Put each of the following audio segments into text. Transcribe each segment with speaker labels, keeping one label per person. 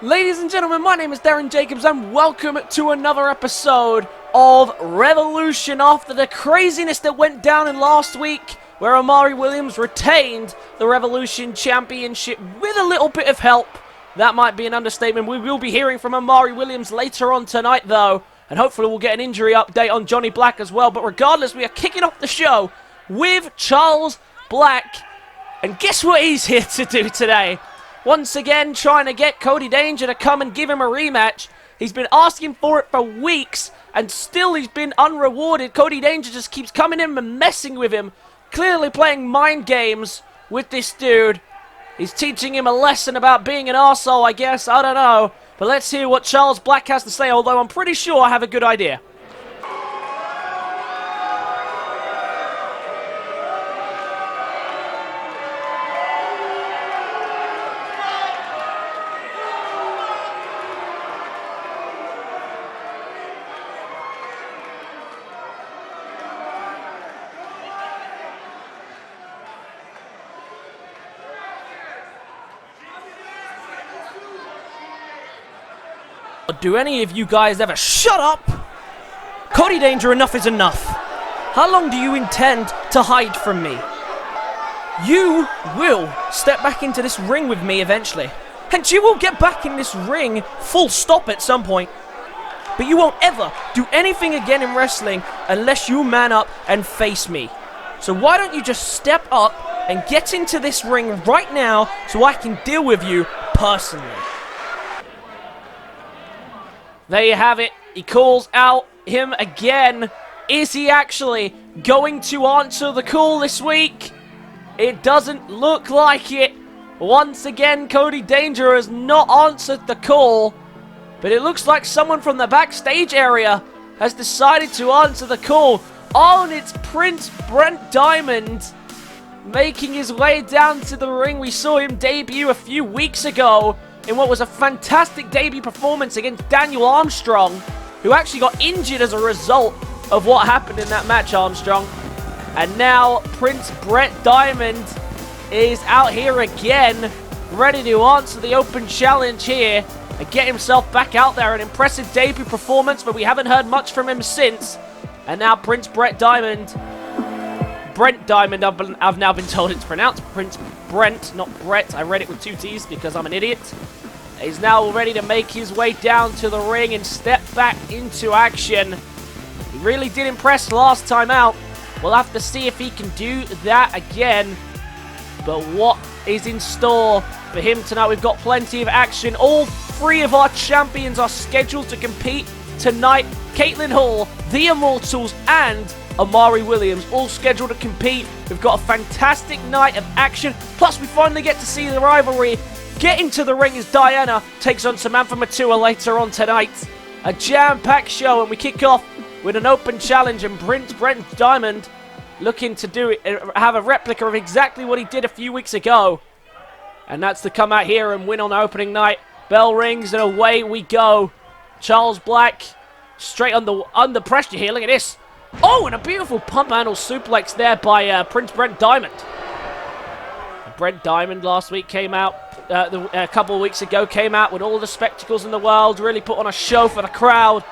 Speaker 1: Ladies and gentlemen, my name is Darren Jacobs and welcome to another episode of Revolution after the craziness that went down in last week where Omari Williams retained the Revolution Championship with a little bit of help. That might be an understatement. We will be hearing from Omari Williams later on tonight though, and hopefully we'll get an injury update on Johnny Black as well. But regardless, we are kicking off the show with Charles Black, and guess what he's here to do today? Once again, trying to get Cody Danger to come and give him a rematch. He's been asking for it for weeks, and still he's been unrewarded. Cody Danger just keeps coming in and messing with him. Clearly playing mind games with this dude. He's teaching him a lesson about being an arsehole, I guess. I don't know. But let's hear what Charles Black has to say, although I'm pretty sure I have a good idea. Do any of you guys ever shut up? Cody Danger, enough is enough. How long do you intend to hide from me? You will step back into this ring with me eventually. And you will get back in this ring full stop at some point. But you won't ever do anything again in wrestling unless you man up and face me. So why don't you just step up and get into this ring right now so I can deal with you personally. There you have it. He calls out him again. Is he actually going to answer the call this week? It doesn't look like it. Once again, Cody Danger has not answered the call. But it looks like someone from the backstage area has decided to answer the call. Oh, and it's Prince Brent Diamond making his way down to the ring. We saw him debut a few weeks ago in what was a fantastic debut performance against Daniel Armstrong, who actually got injured as a result of what happened in that match, Armstrong. And now Prince Brent Diamond is out here again, ready to answer the open challenge here and get himself back out there. An impressive debut performance, but we haven't heard much from him since. And now Prince Brent Diamond, I've now been told it's pronounced Prince Brent, not Brett. I read it with two T's because I'm an idiot. He's now ready to make his way down to the ring and step back into action. He really did impress last time out. We'll have to see if he can do that again. But what is in store for him tonight? We've got plenty of action. All three of our champions are scheduled to compete tonight. Katelyn Hall, the Immortals, and Omari Williams, all scheduled to compete. We've got a fantastic night of action. Plus, we finally get to see the rivalry get into the ring as Diana takes on Samantha Matua later on tonight. A jam-packed show, and we kick off with an open challenge, and Prince Brent Diamond looking to have a replica of exactly what he did a few weeks ago. And that's to come out here and win on opening night. Bell rings, and away we go. Charles Black straight under pressure here. Look at this. Oh, and a beautiful pump handle suplex there by Prince Brent Diamond. Brent Diamond last week came out, a couple of weeks ago, came out with all the spectacles in the world, really put on a show for the crowd,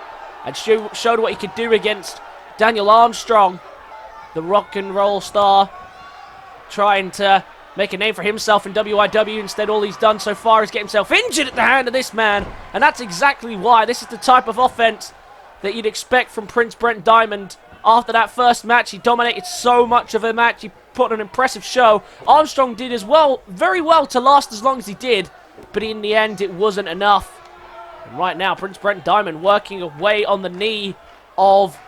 Speaker 1: and showed what he could do against Daniel Armstrong, the rock and roll star, trying to make a name for himself in WIW. Instead, all he's done so far is get himself injured at the hand of this man, and that's exactly why. This is the type of offense that you'd expect from Prince Brent Diamond. After that first match, he dominated so much of a match. He put on an impressive show. Armstrong did as well, very well to last as long as he did, but in the end, it wasn't enough. And right now, Prince Brent Diamond working away on the knee of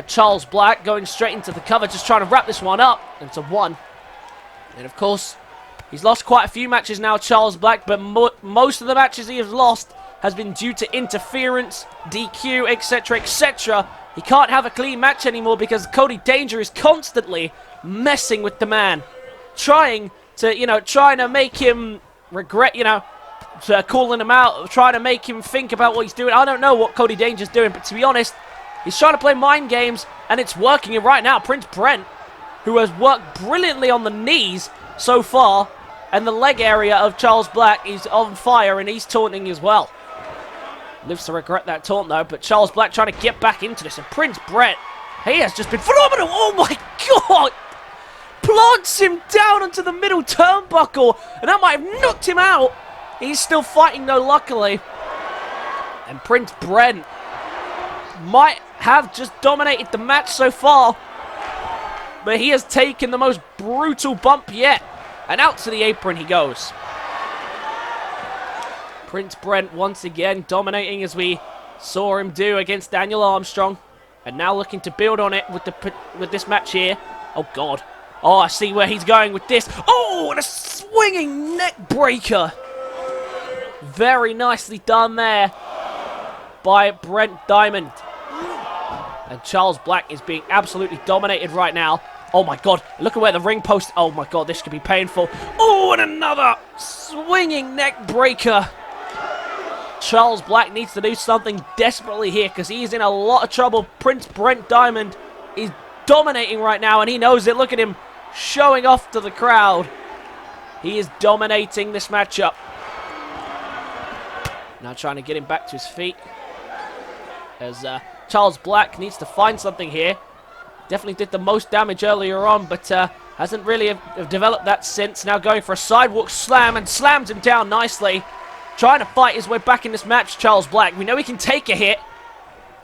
Speaker 1: Charles Black, going straight into the cover, just trying to wrap this one up. And it's a 1. And of course, he's lost quite a few matches now, Charles Black, but most of the matches he has lost has been due to interference, DQ, etc., etc. He can't have a clean match anymore because Cody Danger is constantly messing with the man, trying to make him regret, calling him out, trying to make him think about what he's doing. I don't know what Cody Danger's doing, but to be honest, he's trying to play mind games, and it's working. And right now, Prince Brent, who has worked brilliantly on the knees so far, And the leg area of Charles Black is on fire, and he's taunting as well. Lives to regret that taunt, though, but Charles Black trying to get back into this. And Prince Brett, he has just been phenomenal. Oh, my God. Plants him down onto the middle turnbuckle, and that might have knocked him out. He's still fighting, though, luckily. And Prince Brent might have just dominated the match so far, but he has taken the most brutal bump yet. And out to the apron he goes. Prince Brent once again dominating as we saw him do against Daniel Armstrong. And now looking to build on it with this match here. Oh, God. Oh, I see where he's going with this. Oh, and a swinging neck breaker. Very nicely done there by Brent Diamond. And Charles Black is being absolutely dominated right now. Oh my God, look at where the ring post... Oh my God, this could be painful. Oh, and another swinging neck breaker. Charles Black needs to do something desperately here because he is in a lot of trouble. Prince Brent Diamond is dominating right now and he knows it. Look at him showing off to the crowd. He is dominating this matchup. Now trying to get him back to his feet. As Charles Black needs to find something here. Definitely did the most damage earlier on, but hasn't really have developed that since. Now going for a sidewalk slam and slams him down nicely. Trying to fight his way back in this match, Charles Black. We know he can take a hit,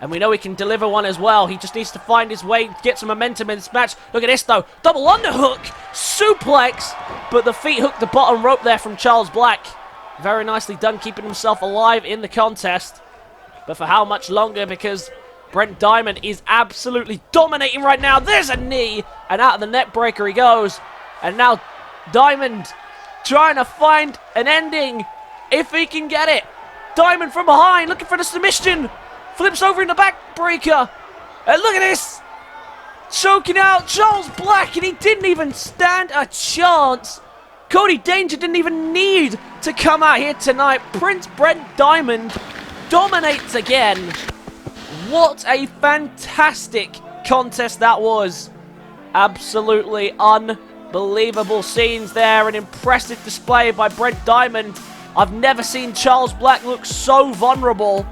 Speaker 1: and we know he can deliver one as well. He just needs to find his way, get some momentum in this match. Look at this, though. Double underhook, suplex, but the feet hooked the bottom rope there from Charles Black. Very nicely done, keeping himself alive in the contest. But for how much longer? Because Brent Diamond is absolutely dominating right now. There's a knee, and out of the neck breaker he goes. And now Diamond trying to find an ending if he can get it. Diamond from behind, looking for the submission. Flips over in the back breaker. And look at this. Choking out Charles Black, and he didn't even stand a chance. Cody Danger didn't even need to come out here tonight. Prince Brent Diamond dominates again. What a fantastic contest that was. Absolutely unbelievable scenes there. An impressive display by Brent Diamond. I've never seen Charles Black look so vulnerable.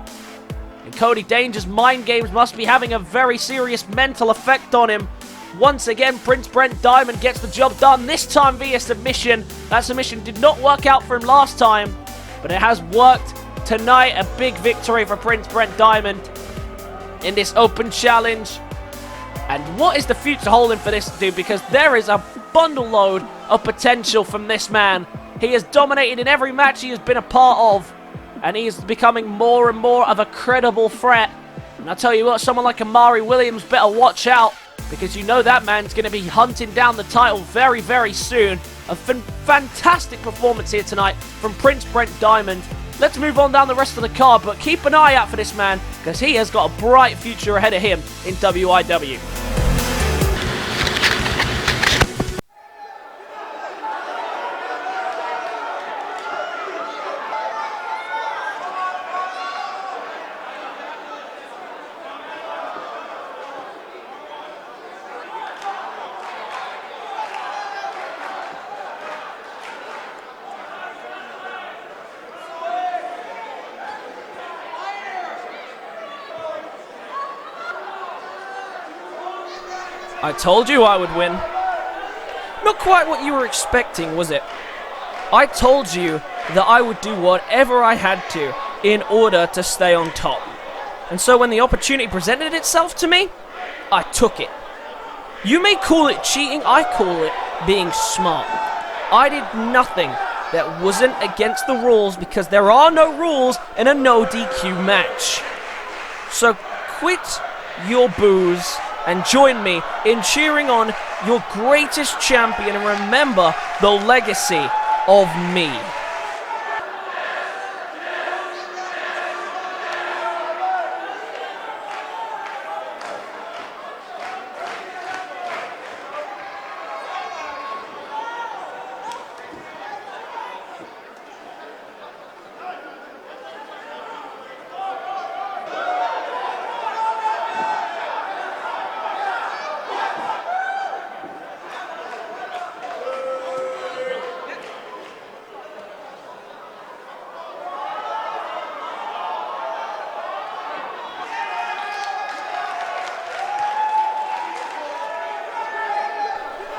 Speaker 1: And Cody Danger's mind games must be having a very serious mental effect on him. Once again, Prince Brent Diamond gets the job done, this time via submission. That submission did not work out for him last time, but it has worked tonight. A big victory for Prince Brent Diamond in this open challenge. And what is the future holding for this dude? Because there is a bundle load of potential from this man. He has dominated in every match he has been a part of, and he is becoming more and more of a credible threat. And I'll tell you what, someone like Omari Williams better watch out, because you know that man's going to be hunting down the title very, very soon. A fantastic performance here tonight from Prince Brent Diamond. Let's move on down the rest of the card, but keep an eye out for this man, because he has got a bright future ahead of him in WIW. I told you I would win. Not quite what you were expecting, was it? I told you that I would do whatever I had to in order to stay on top. And so when the opportunity presented itself to me, I took it. You may call it cheating, I call it being smart. I did nothing that wasn't against the rules, because there are no rules in a no DQ match. So quit your booze and join me in cheering on your greatest champion, and remember the legacy of me.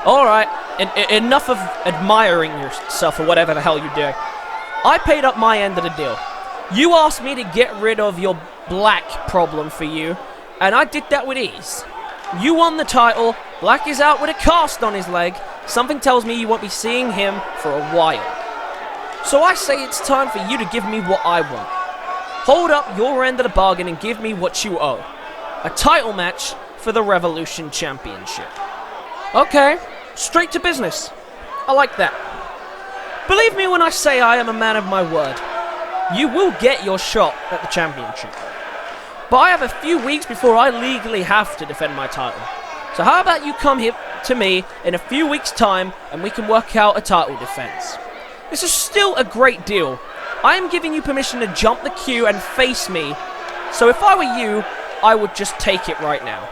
Speaker 1: Alright, enough of admiring yourself or whatever the hell you're doing. I paid up my end of the deal. You asked me to get rid of your Black problem for you, and I did that with ease. You won the title, Black is out with a cast on his leg, something tells me you won't be seeing him for a while. So I say it's time for you to give me what I want. Hold up your end of the bargain and give me what you owe. A title match for the Revolution Championship. Okay, straight to business. I like that. Believe me when I say I am a man of my word. You will get your shot at the championship. But I have a few weeks before I legally have to defend my title. So how about you come here to me in a few weeks' time and we can work out a title defense. This is still a great deal. I am giving you permission to jump the queue and face me. So if I were you, I would just take it right now.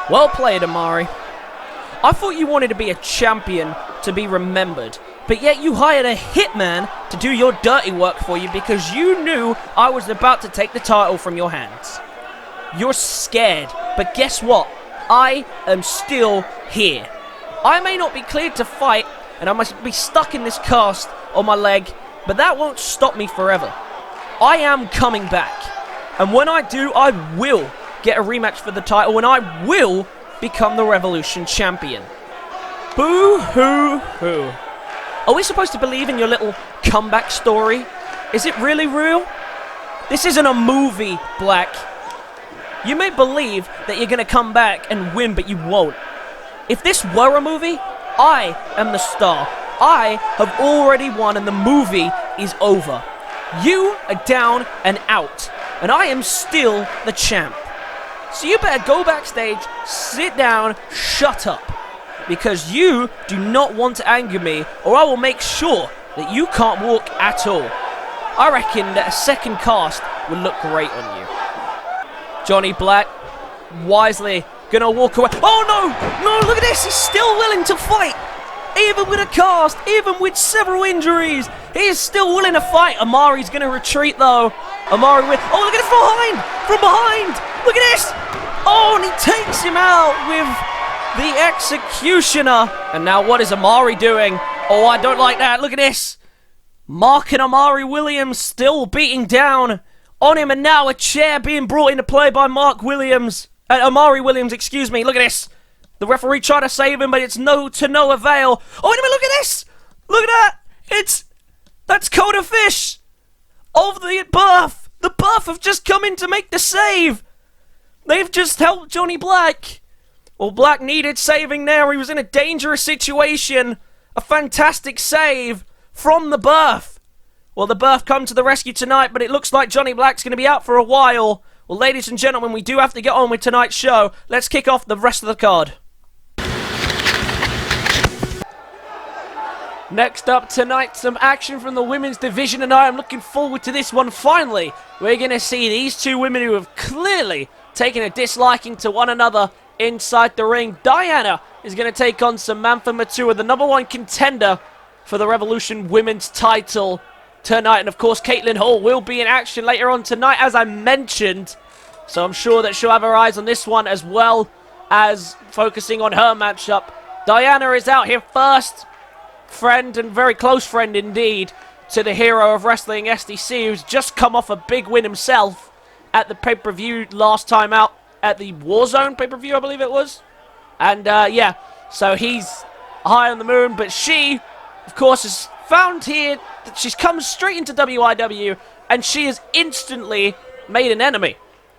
Speaker 1: Well played, Omari. I thought you wanted to be a champion to be remembered, but yet you hired a hitman to do your dirty work for you because you knew I was about to take the title from your hands. You're scared, but guess what? I am still here. I may not be cleared to fight, and I must be stuck in this cast on my leg, but that won't stop me forever. I am coming back, and when I do, I will get a rematch for the title, and I will become the Revolution Champion. Boo-hoo-hoo. Are we supposed to believe in your little comeback story? Is it really real? This isn't a movie, Black. You may believe that you're going to come back and win, but you won't. If this were a movie, I am the star. I have already won, and the movie is over. You are down and out, and I am still the champ. So you better go backstage, sit down, shut up. Because you do not want to anger me, or I will make sure that you can't walk at all. I reckon that a second cast would look great on you. Johnny Black, wisely, gonna walk away. Oh no! No, look at this! He's still willing to fight! Even with a cast, even with several injuries, he is still willing to fight. Omari's gonna retreat though. Omari with. Oh, look at it from behind! From behind! Look at this! Oh, and he takes him out with the executioner. And now what is Omari doing? Oh, I don't like that. Look at this. Mark and Omari Williams still beating down on him, and now a chair being brought into play by Omari Williams, excuse me. Look at this. The referee tried to save him, but it's to no avail. Oh, wait a minute, look at this! Look at that! That's Coda Fish of the Birth. The Birth have just come in to make the save. They've just helped Johnny Black. Well, Black needed saving there. He was in a dangerous situation. A fantastic save from the Birth. Well, the Birth come to the rescue tonight, but it looks like Johnny Black's going to be out for a while. Well, ladies and gentlemen, we do have to get on with tonight's show. Let's kick off the rest of the card. Next up tonight, some action from the women's division, and I am looking forward to this one. Finally, we're going to see these two women who have clearly taken a disliking to one another inside the ring. Diana is going to take on Samantha Matua, the #1 contender for the Revolution Women's title tonight. And of course, Katelyn Hall will be in action later on tonight, as I mentioned. So I'm sure that she'll have her eyes on this one as well as focusing on her matchup. Diana is out here first. Friend and very close friend indeed to the hero of wrestling, SDC, who's just come off a big win himself at the pay-per-view last time out at the Warzone pay-per-view, I believe it was. And yeah, so he's high on the moon, but she, of course, is found here that she's come straight into WIW, and she has instantly made an enemy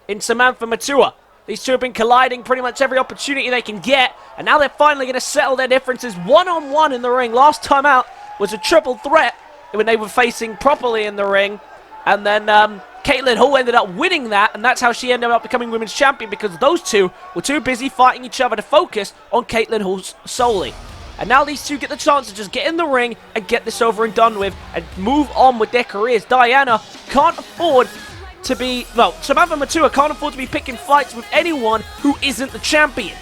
Speaker 1: in Samantha Matua. These two have been colliding pretty much every opportunity they can get, and now they're finally going to settle their differences one-on-one in the ring. Last time out was a triple threat, when they were facing properly in the ring. And then Katelyn Hall ended up winning that, and that's how she ended up becoming women's champion, because those two were too busy fighting each other to focus on Katelyn Hall solely. And now these two get the chance to just get in the ring and get this over and done with and move on with their careers. Diana can't afford to be, well, Samantha Matua can't afford to be picking fights with anyone who isn't the champion.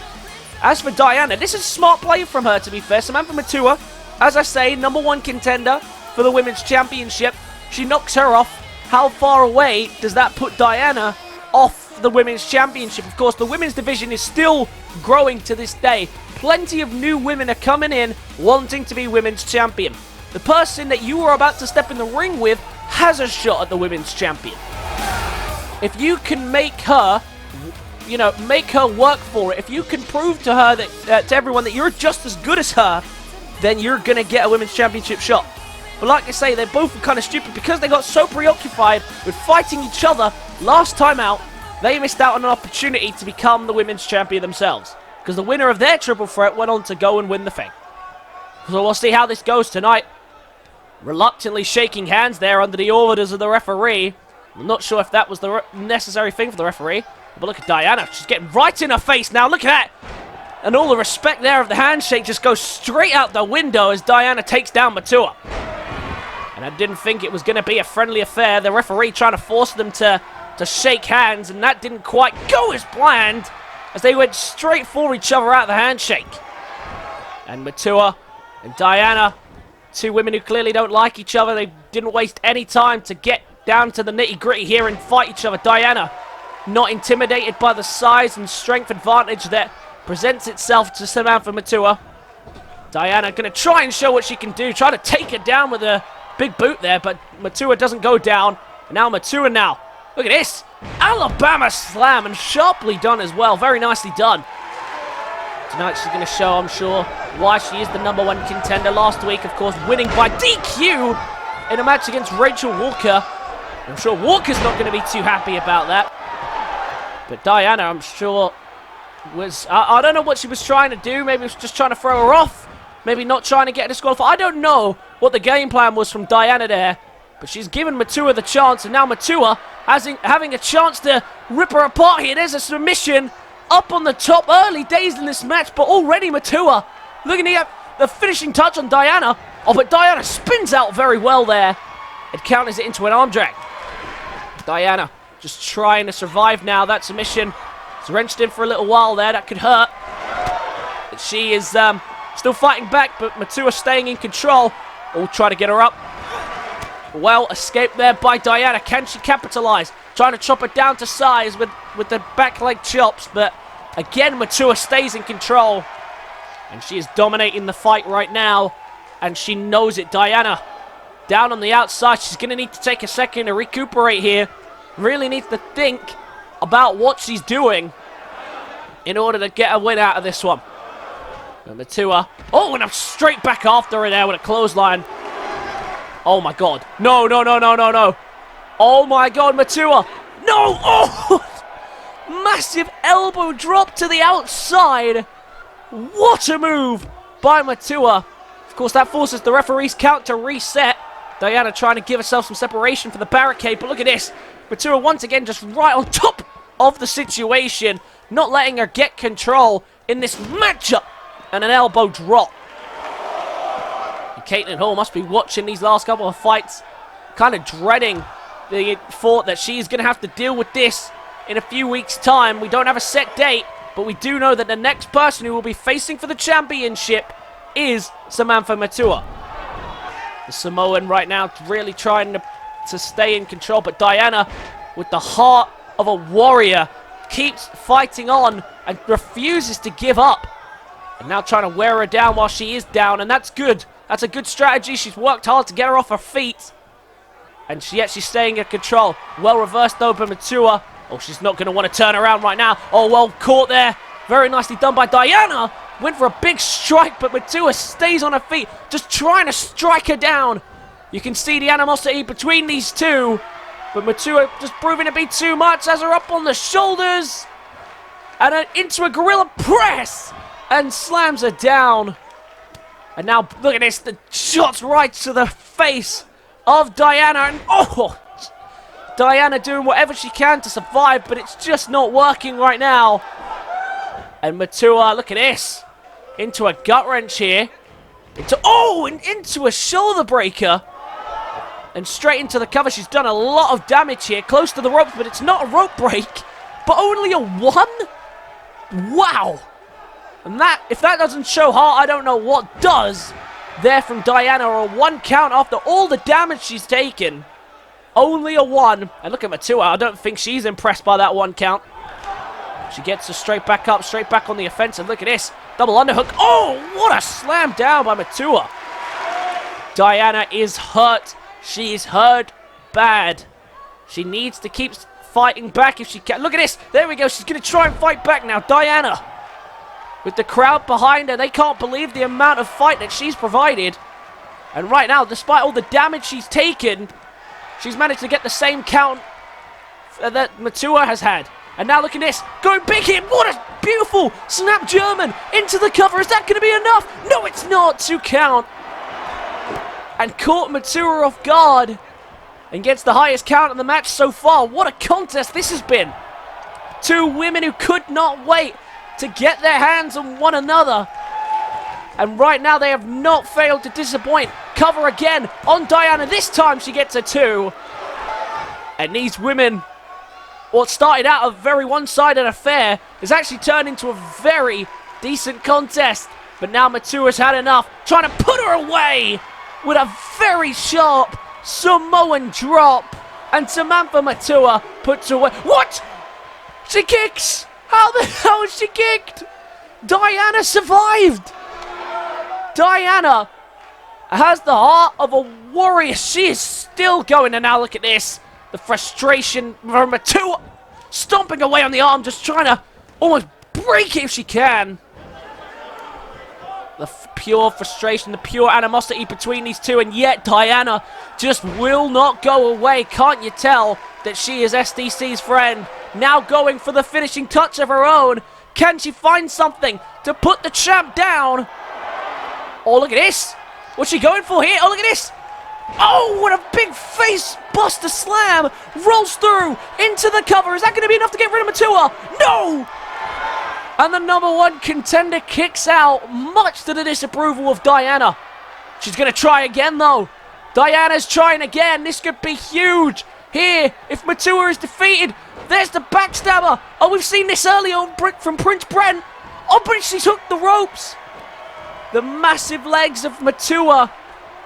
Speaker 1: As for Diana, this is a smart play from her, to be fair. Samantha Matua, as I say, #1 contender for the women's championship. She knocks her off. How far away does that put Diana off the women's championship? Of course, the women's division is still growing to this day. Plenty of new women are coming in wanting to be women's champion. The person that you are about to step in the ring with has a shot at the women's champion. If you can make her, you know, make her work for it, if you can prove to her that to everyone that you're just as good as her, then you're going to get a women's championship shot. But like I say, they're both kind of stupid because they got so preoccupied with fighting each other last time out, they missed out on an opportunity to become the women's champion themselves. Because the winner of their triple threat went on to go and win the thing. So we'll see how this goes tonight. Reluctantly shaking hands there under the orders of the referee. I'm not sure if that was the necessary thing for the referee. But look at Diana. She's getting right in her face now. Look at that. And all the respect there of the handshake just goes straight out the window as Diana takes down Matua. And I didn't think it was going to be a friendly affair. The referee trying to force them to shake hands, and that didn't quite go as planned as they went straight for each other out of the handshake. And Matua and Diana, two women who clearly don't like each other. They didn't waste any time to get down to the nitty-gritty here and fight each other. Diana not intimidated by the size and strength advantage that presents itself to Samantha Matua. Diana going to try and show what she can do, try to take her down with a big boot there, but Matua doesn't go down. And now Matua now. Look at this. Alabama slam, and sharply done as well. Very nicely done. Tonight she's going to show, I'm sure, why she is the #1 contender. Last week, of course, winning by DQ in a match against Rachel Walker. I'm sure Walker's not going to be too happy about that. But Diana, I'm sure, was... I don't know what she was trying to do. Maybe it was just trying to throw her off. Maybe not trying to get her disqualified. I don't know what the game plan was from Diana there. But she's given Matua the chance, and now Matua having a chance to rip her apart here. There's a submission up on the top. Early days in this match, but already Matua looking at the finishing touch on Diana. Oh, but Diana spins out very well there. It counters it into an arm drag. Diana just trying to survive now. That submission is wrenched in for a little while there. That could hurt. But she is still fighting back, but Matua staying in control. All try to get her up. Well, escaped there by Diana. Can she capitalize? Trying to chop it down to size with the back leg chops, but again, Matua stays in control. And she is dominating the fight right now, and she knows it. Diana down on the outside. She's going to need to take a second to recuperate here. Really needs to think about what she's doing in order to get a win out of this one. And Matua, oh, and I'm straight back after her there with a clothesline. Oh my god. No, no, no, no, no, no. Oh my god, Matua. No! Oh! Massive elbow drop to the outside. What a move by Matua. Of course, that forces the referee's count to reset. Diana trying to give herself some separation for the barricade, but look at this. Matua once again just right on top of the situation, not letting her get control in this matchup. And an elbow drop. Katelyn Hall must be watching these last couple of fights, kind of dreading the thought that she's going to have to deal with this in a few weeks' time. We don't have a set date, but we do know that the next person who will be facing for the championship is Samantha Matua. The Samoan right now really trying to stay in control, but Diana, with the heart of a warrior, keeps fighting on and refuses to give up. And now trying to wear her down while she is down, and that's good. That's a good strategy. She's worked hard to get her off her feet. And yet she's staying in control. Well reversed though by Matua. Oh, she's not going to want to turn around right now. Oh, well caught there. Very nicely done by Diana. Went for a big strike, but Matua stays on her feet. Just trying to strike her down. You can see the animosity between these two. But Matua just proving to be too much. Has her up on the shoulders. And into a gorilla press. And slams her down. And now, look at this, the shots right to the face of Diana. And oh, Diana doing whatever she can to survive, but it's just not working right now. And Matua, look at this. Into a gut wrench here. Into a shoulder breaker. And straight into the cover. She's done a lot of damage here. Close to the ropes, but it's not a rope break. But only a 1? Wow. And that, if that doesn't show heart, I don't know what does. There from Diana, a 1 count after all the damage she's taken. Only a 1. And look at Matua. I don't think she's impressed by that 1 count. She gets her straight back up, straight back on the offensive. Look at this. Double underhook. Oh, what a slam down by Matua. Diana is hurt. She's hurt bad. She needs to keep fighting back if she can. Look at this. There we go. She's going to try and fight back now. Diana. With the crowd behind her, they can't believe the amount of fight that she's provided. And right now, despite all the damage she's taken, she's managed to get the same count that Matua has had. And now look at this. Going big hit. What a beautiful snap German into the cover. Is that going to be enough? No, it's not. 2 count. And caught Matua off guard. And gets the highest count in the match so far. What a contest this has been. 2 women who could not wait to get their hands on one another. And right now they have not failed to disappoint. Cover again on Diana. This time she gets a 2. And these women, what started out a very one-sided affair, has actually turned into a very decent contest. But now Matua's had enough, trying to put her away with a very sharp Samoan drop. And Samantha Matua puts away. What? She kicks! How the hell is she kicked? Diana survived! Diana has the heart of a warrior. She is still going, and now look at this. The frustration from Matua stomping away on the arm, just trying to almost break it if she can. The pure frustration, the pure animosity between these two, and yet Diana just will not go away. Can't you tell that she is SDC's friend? Now going for the finishing touch of her own. Can she find something to put the champ down? Oh, look at this. What's she going for here? Oh, look at this. Oh, what a big face buster slam. Rolls through into the cover. Is that going to be enough to get rid of Matua? No! And the #1 contender kicks out, much to the disapproval of Diana. She's going to try again, though. Diana's trying again. This could be huge here if Matua is defeated. There's the backstabber. Oh, we've seen this earlier on from Prince Brent. Oh, but she's hooked the ropes. The massive legs of Matua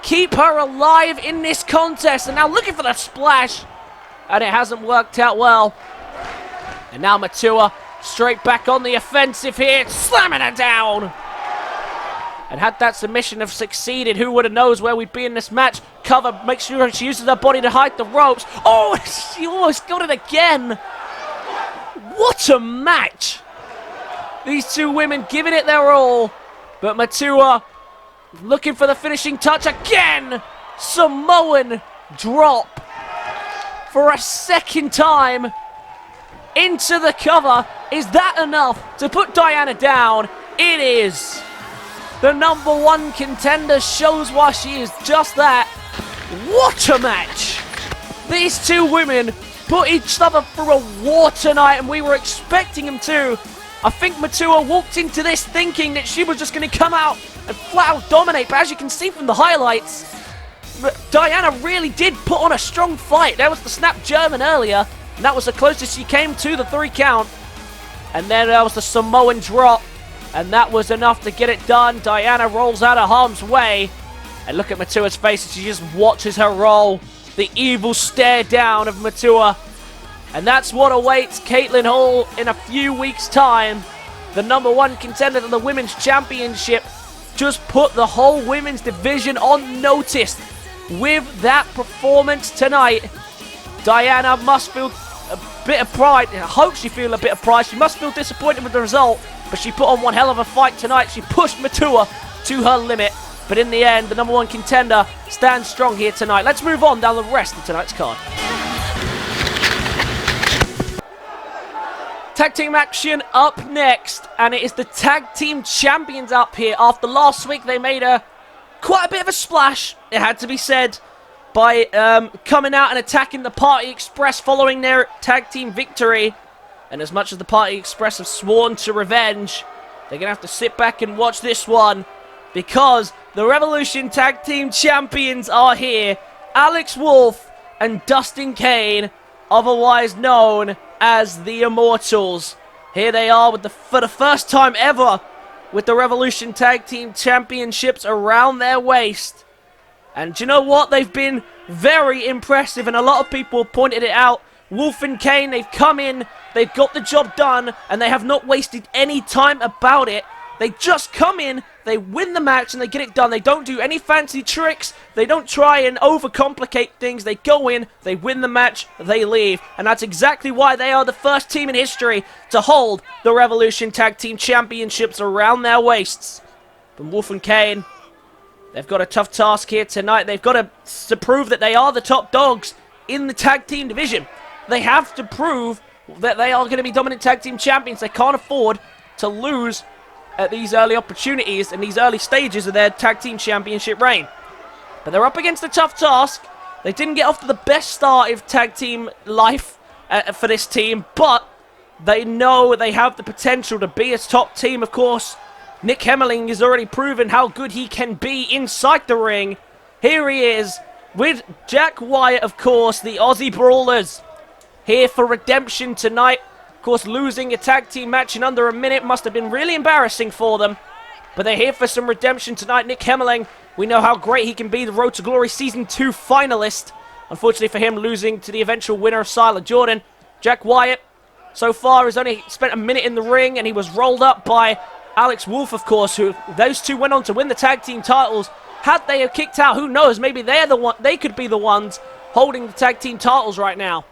Speaker 1: keep her alive in this contest. And now looking for the splash. And it hasn't worked out well. And now Matua straight back on the offensive here. Slamming her down. And had that submission have succeeded, who would have knows where we'd be in this match. Cover, make sure she uses her body to hide the ropes. Oh, she almost got it again. What a match. These 2 women giving it their all. But Matua looking for the finishing touch again. Samoan drop for a second time into the cover. Is that enough to put Diana down? It is. The #1 contender shows why she is just that. What a match. These 2 women put each other through a war tonight, and we were expecting them to. I think Matua walked into this thinking that she was just going to come out and flat out dominate, but as you can see from the highlights, Diana really did put on a strong fight. There was the snap German earlier, and that was the closest she came to the 3 count. And then there was the Samoan drop, and that was enough to get it done. Diana rolls out of harm's way, and look at Matua's face as she just watches her roll. The evil stare down of Matua. And that's what awaits Katelyn Hall in a few weeks' time. The #1 contender to the Women's Championship just put the whole women's division on notice with that performance tonight. Diana must feel a bit of pride. I hope she feels a bit of pride. She must feel disappointed with the result, but she put on one hell of a fight tonight. She pushed Matua to her limit. But in the end, the #1 contender stands strong here tonight. Let's move on down the rest of tonight's card. Tag team action up next, and it is the tag team champions up here. After last week, they made quite a bit of a splash, it had to be said. by coming out and attacking the Party Express following their tag team victory. And as much as the Party Express have sworn to revenge, they're going to have to sit back and watch this one, because the Revolution Tag Team Champions are here. Alex Wolf and Dustin Kane, otherwise known as the Immortals. Here they are with for the first time ever with the Revolution Tag Team Championships around their waist. And do you know what? They've been very impressive, and a lot of people pointed it out. Wolf and Kane, they've come in, they've got the job done, and they have not wasted any time about it. They just come in, they win the match, and they get it done. They don't do any fancy tricks. They don't try and overcomplicate things. They go in, they win the match, they leave. And that's exactly why they are the first team in history to hold the Revolution Tag Team Championships around their waists. But Wolf and Kane, they've got a tough task here tonight. They've got to prove that they are the top dogs in the tag team division. They have to prove that they are going to be dominant tag team champions. They can't afford to lose at these early opportunities and these early stages of their tag team championship reign. But they're up against a tough task. They didn't get off to the best start of tag team life for this team, but they know they have the potential to be a top team. Of course, Nick Hemmeling has already proven how good he can be inside the ring. Here he is with Jack Wyatt, of course, the Aussie Brawlers, here for redemption tonight. Of course, losing a tag team match in under a minute must have been really embarrassing for them. But they're here for some redemption tonight. Nick Hemmeling, we know how great he can be, the Road to Glory Season 2 finalist. Unfortunately for him, losing to the eventual winner of Siler Jordan. Jack Wyatt, so far, has only spent a minute in the ring, and he was rolled up by Alex Wolf, of course, who those two went on to win the tag team titles. Had they have kicked out, who knows, maybe they could be the ones holding the tag team titles right now.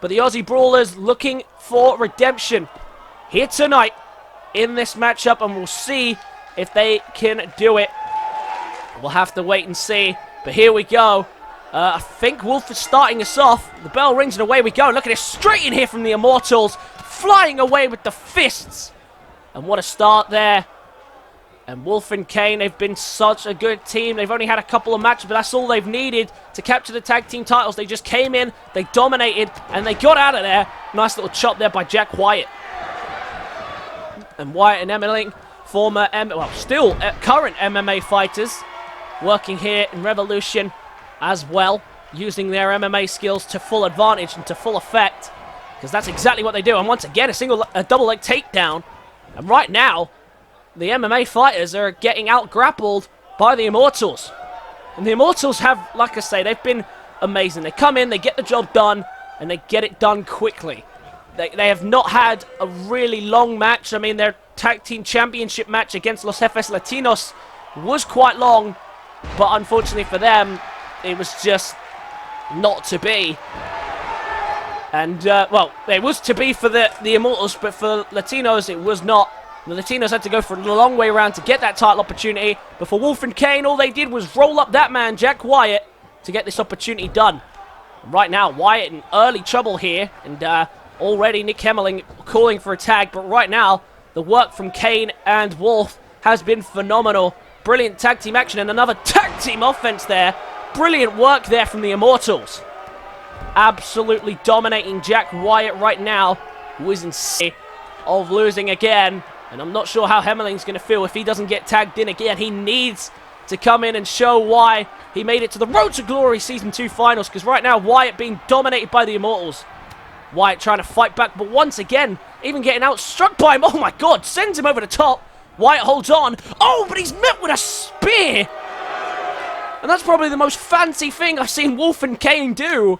Speaker 1: But the Aussie Brawlers looking for redemption here tonight in this matchup, and we'll see if they can do it. We'll have to wait and see. But here we go. I think Wolf is starting us off. The bell rings and away we go. Look at this, straight in here from the Immortals, flying away with the fists. And what a start there. And Wolf and Kane, they've been such a good team. They've only had a couple of matches, but that's all they've needed to capture the tag team titles. They just came in, they dominated, and they got out of there. Nice little chop there by Jack Wyatt. And Wyatt and Emmeling, still current MMA fighters, working here in Revolution as well, using their MMA skills to full advantage and to full effect, because that's exactly what they do. And once again, a double leg takedown. And right now, the MMA fighters are getting out-grappled by the Immortals. And the Immortals have, like I say, they've been amazing. They come in, they get the job done, and they get it done quickly. They have not had a really long match. I mean, their tag team championship match against Los Jefes Latinos was quite long, but unfortunately for them, it was just not to be. And, well, it was to be for the Immortals, but for Latinos, it was not. The Latinos had to go for a long way around to get that title opportunity. But for Wolf and Kane, all they did was roll up that man, Jack Wyatt, to get this opportunity done. Right now, Wyatt in early trouble here. And already Nick Hemmeling calling for a tag. But right now, the work from Kane and Wolf has been phenomenal. Brilliant tag team action and another tag team offense there. Brilliant work there from the Immortals. Absolutely dominating Jack Wyatt right now, who is in sick of losing again. And I'm not sure how Hemmeling's going to feel if he doesn't get tagged in again. He needs to come in and show why he made it to the Road to Glory Season 2 finals, because right now, Wyatt being dominated by the Immortals. Wyatt trying to fight back, but once again, even getting outstruck by him. Oh my god, sends him over the top. Wyatt holds on. Oh, but he's met with a spear. And that's probably the most fancy thing I've seen Wolf and Kane do.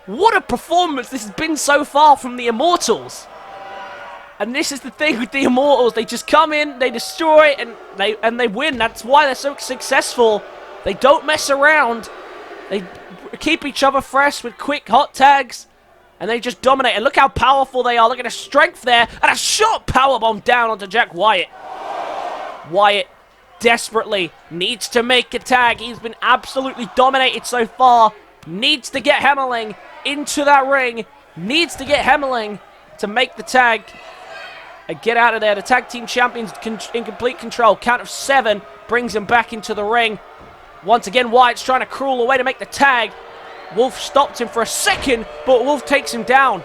Speaker 1: What a performance this has been so far from the Immortals. And this is the thing with the Immortals. They just come in, they destroy, and they win. That's why they're so successful. They don't mess around. They keep each other fresh with quick hot tags. And they just dominate. And look how powerful they are. Look at the strength there. And a short powerbomb down onto Jack Wyatt. Wyatt desperately needs to make a tag. He's been absolutely dominated so far. Needs to get Hemmeling into that ring. Needs to get Hemmeling to make the tag and get out of there. The tag team champions in complete control. Count of 7 brings him back into the ring. Once again, Wyatt's trying to crawl away to make the tag. Wolf stopped him for a second, but Wolf takes him down.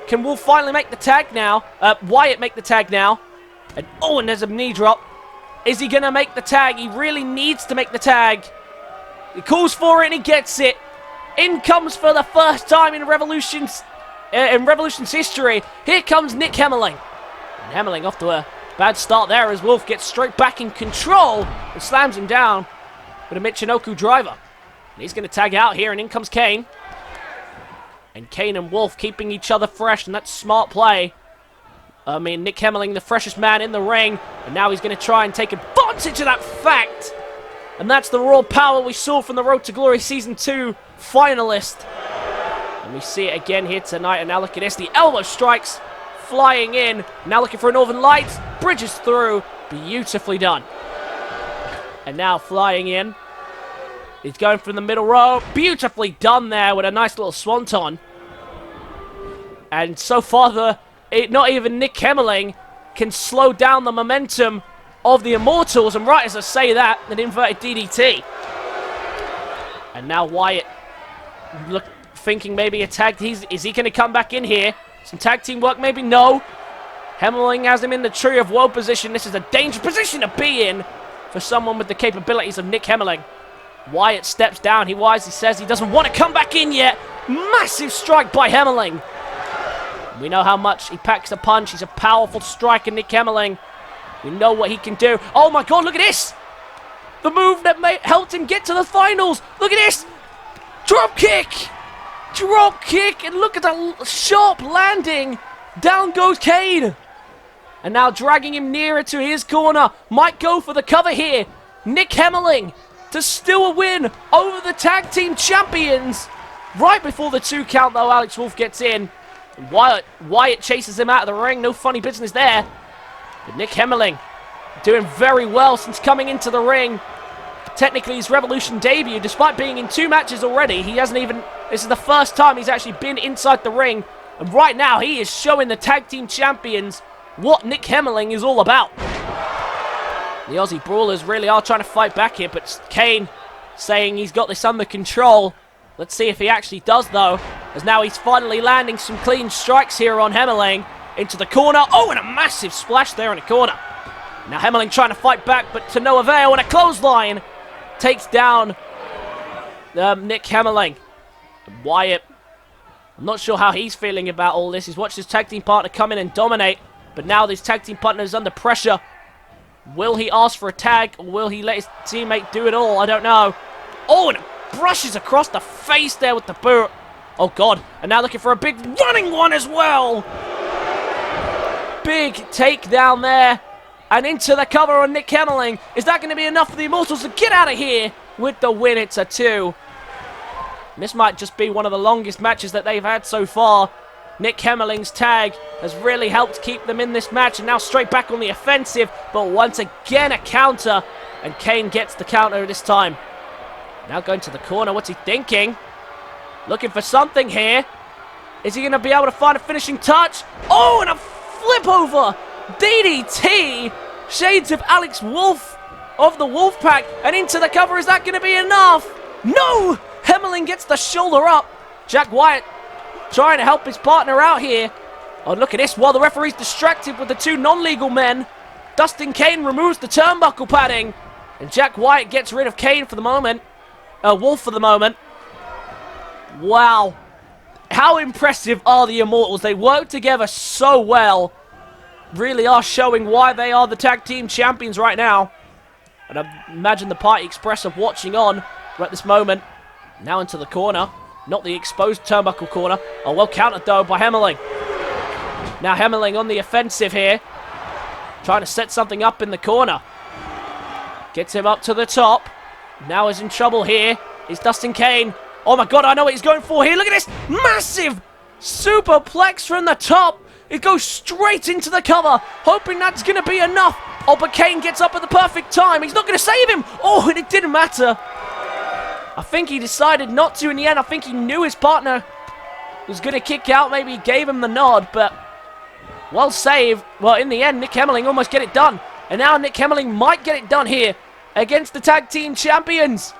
Speaker 1: Can Wolf finally make the tag now? Wyatt make the tag now. And there's a knee drop. Is he going to make the tag? He really needs to make the tag. He calls for it and he gets it. In comes for the first time in Revolution's history. Here comes Nick Hemmeling. And Hemmeling off to a bad start there as Wolf gets straight back in control and slams him down with a Michinoku driver. And he's going to tag out here, and in comes Kane. And Kane and Wolf keeping each other fresh, and that's smart play. I mean, Nick Hemmeling, the freshest man in the ring, and now he's going to try and take advantage of that fact. And that's the raw power we saw from the Road to Glory Season 2 finalist. And we see it again here tonight, and now look at this. The elbow strikes flying in. Now looking for a Northern Lights. Bridges through. Beautifully done. And now flying in. He's going from the middle row. Beautifully done there with a nice little swanton. And so far, not even Nick Hemmeling can slow down the momentum of the Immortals. And right as I say that, an inverted DDT. And now Wyatt thinking maybe a tag. Is he going to come back in here? Some tag team work, maybe? No. Hemmeling has him in the Tree of Woe position. This is a dangerous position to be in for someone with the capabilities of Nick Hemmeling. Wyatt steps down. He wisely says he doesn't want to come back in yet. Massive strike by Hemmeling. We know how much he packs a punch. He's a powerful striker, Nick Hemmeling. We know what he can do. Oh my god, look at this! The move that helped him get to the finals. Look at this! Drop kick! Drop kick! And look at the sharp landing. Down goes Kane. And now dragging him nearer to his corner. Might go for the cover here. Nick Hemmeling to steal a win over the tag team champions. Right before the 2 count though, Alex Wolf gets in. Wyatt chases him out of the ring. No funny business there. But Nick Hemmeling doing very well since coming into the ring. Technically his Revolution debut, despite being in 2 matches already, this is the first time he's actually been inside the ring. And right now he is showing the tag team champions what Nick Hemmeling is all about. The Aussie Brawlers really are trying to fight back here, but Kane saying he's got this under control. Let's see if he actually does, though, as now he's finally landing some clean strikes here on Hemmeling into the corner. Oh, and a massive splash there in the corner. Now Hemmeling trying to fight back, but to no avail, and a clothesline takes down Nick Hemmeling. And Wyatt, I'm not sure how he's feeling about all this. He's watched his tag team partner come in and dominate, but now this tag team partner is under pressure. Will he ask for a tag, or will he let his teammate do it all? I don't know. Oh, and it brushes across the face there with the boot. Oh, God. And now looking for a big running one as well. Big takedown there. And into the cover on Nick Hemmeling. Is that going to be enough for the Immortals to get out of here with the win? It's a 2. This might just be one of the longest matches that they've had so far. Nick Hemmeling's tag has really helped keep them in this match, and now straight back on the offensive, but once again a counter, and Kane gets the counter this time. Now going to the corner, what's he thinking? Looking for something here. Is he going to be able to find a finishing touch? Oh, and a flip over! DDT! Shades of Alex Wolf of the Wolfpack, and into the cover. Is that going to be enough? No! Hemmeling gets the shoulder up. Jack Wyatt trying to help his partner out here. Oh, look at this. While the referee's distracted with the 2 non-legal men, Dustin Kane removes the turnbuckle padding. And Jack Wyatt gets rid of Kane for the moment. Wolf for the moment. Wow. How impressive are the Immortals? They work together so well. Really are showing why they are the tag team champions right now. And I imagine the Party Express are watching on right at this moment. Now into the corner. Not the exposed turnbuckle corner. Oh, well countered, though, by Hemmeling. Now Hemmeling on the offensive here. Trying to set something up in the corner. Gets him up to the top. Now is in trouble here. Is Dustin Kane. Oh, my God, I know what he's going for here. Look at this. Massive superplex from the top. It goes straight into the cover. Hoping that's going to be enough. Oh, but Kane gets up at the perfect time. He's not going to save him. Oh, and it didn't matter. I think he decided not to in the end. I think he knew his partner was going to kick out. Maybe he gave him the nod, but well saved. Well, in the end, Nick Hemmeling almost get it done. And now Nick Hemmeling might get it done here against the tag team champions.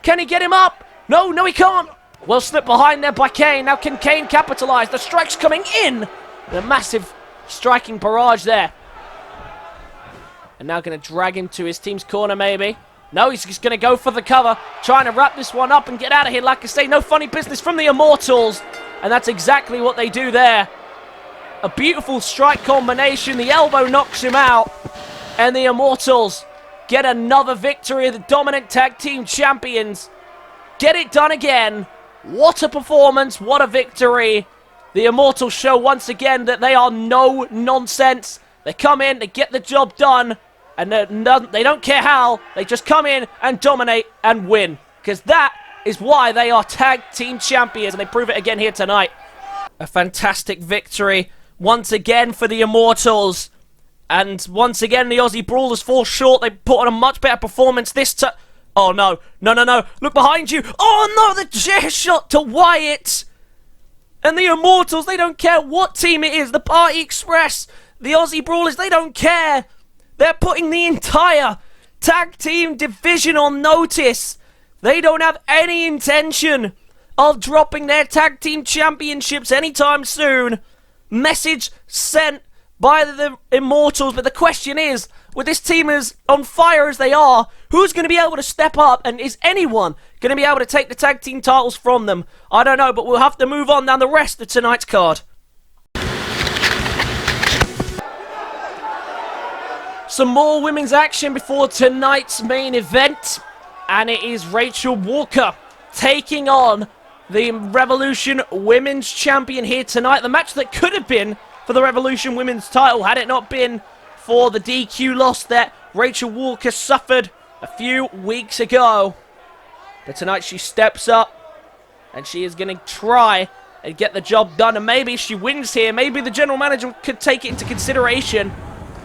Speaker 1: Can he get him up? No, he can't. Well slipped behind there by Kane. Now can Kane capitalize? The strike's coming in. The massive striking barrage there. And now going to drag him to his team's corner maybe. No, he's just going to go for the cover. Trying to wrap this one up and get out of here. Like I say, no funny business from the Immortals. And that's exactly what they do there. A beautiful strike combination. The elbow knocks him out. And the Immortals get another victory. The dominant tag team champions get it done again. What a performance. What a victory. The Immortals show once again that they are no nonsense. They come in, they get the job done. And they don't care how. They just come in and dominate and win. Because that is why they are tag team champions. And they prove it again here tonight. A fantastic victory once again for the Immortals. And once again, the Aussie Brawlers fall short. They put on a much better performance this time. Oh, no. No. Look behind you. Oh, no. The chair shot to Wyatt. And the Immortals, they don't care what team it is. The Party Express, the Aussie Brawlers, they don't care. They're putting the entire tag team division on notice. They don't have any intention of dropping their tag team championships anytime soon. Message sent by the Immortals, but the question is, with this team as on fire as they are, who's going to be able to step up, and is anyone going to be able to take the tag team titles from them? I don't know, but we'll have to move on down the rest of tonight's card. Some more women's action before tonight's main event, and it is Rachel Walker taking on the Revolution Women's Champion here tonight. The match that could have been for the Revolution Women's title had it not been for the DQ loss that Rachel Walker suffered a few weeks ago. But tonight she steps up and she is going to try and get the job done, and maybe she wins here. Maybe the general manager could take it into consideration.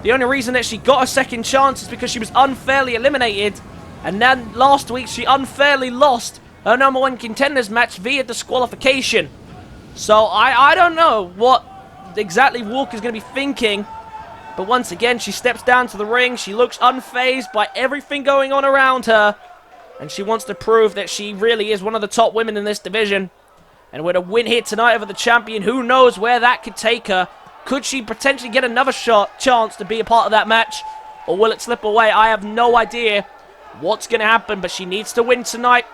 Speaker 1: The only reason that she got a second chance is because she was unfairly eliminated, and then last week she unfairly lost her number one contenders match via disqualification. So I don't know what exactly Walker's going to be thinking, but once again she steps down to the ring. She looks unfazed by everything going on around her, and she wants to prove that she really is one of the top women in this division. And with a win here tonight over the champion, who knows where that could take her? Could she potentially get another chance to be a part of that match? Or will it slip away? I have no idea what's going to happen, but she needs to win tonight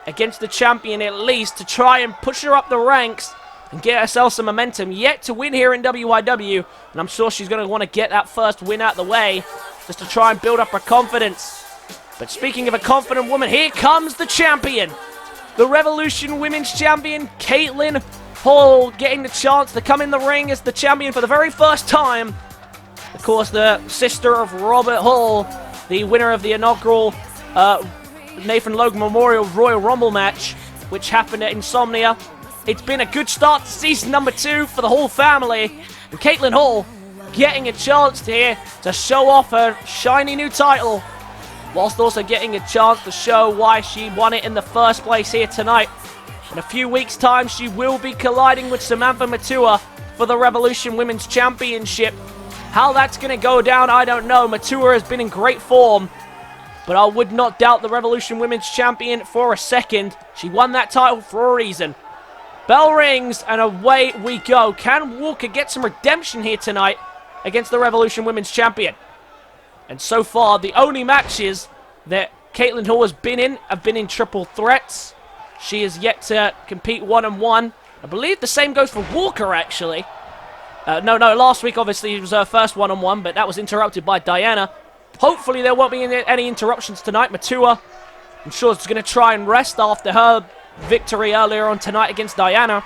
Speaker 1: against the champion at least to try and push her up the ranks and get herself some momentum. Yet to win here in WYW, and I'm sure she's going to want to get that first win out of the way just to try and build up her confidence. But speaking of a confident woman, here comes the champion. The Revolution Women's Champion, Katelyn Hall, getting the chance to come in the ring as the champion for the very first time. Of course, the sister of Robert Hall, the winner of the inaugural Nathan Logan Memorial Royal Rumble match, which happened at Insomnia. It's been a good start to season number 2 for the Hall family. And Katelyn Hall getting a chance here to show off her shiny new title, whilst also getting a chance to show why she won it in the first place here tonight. In a few weeks' time, she will be colliding with Samantha Matua for the Revolution Women's Championship. How that's going to go down, I don't know. Matua has been in great form, but I would not doubt the Revolution Women's Champion for a second. She won that title for a reason. Bell rings, and away we go. Can Walker get some redemption here tonight against the Revolution Women's Champion? And so far, the only matches that Katelyn Hall has been in have been in triple threats. She is yet to compete one-on-one. I believe the same goes for Walker, actually. No, last week, obviously, it was her first one-on-one, but that was interrupted by Diana. Hopefully, there won't be any interruptions tonight. Matua, I'm sure, is going to try and rest after her victory earlier on tonight against Diana.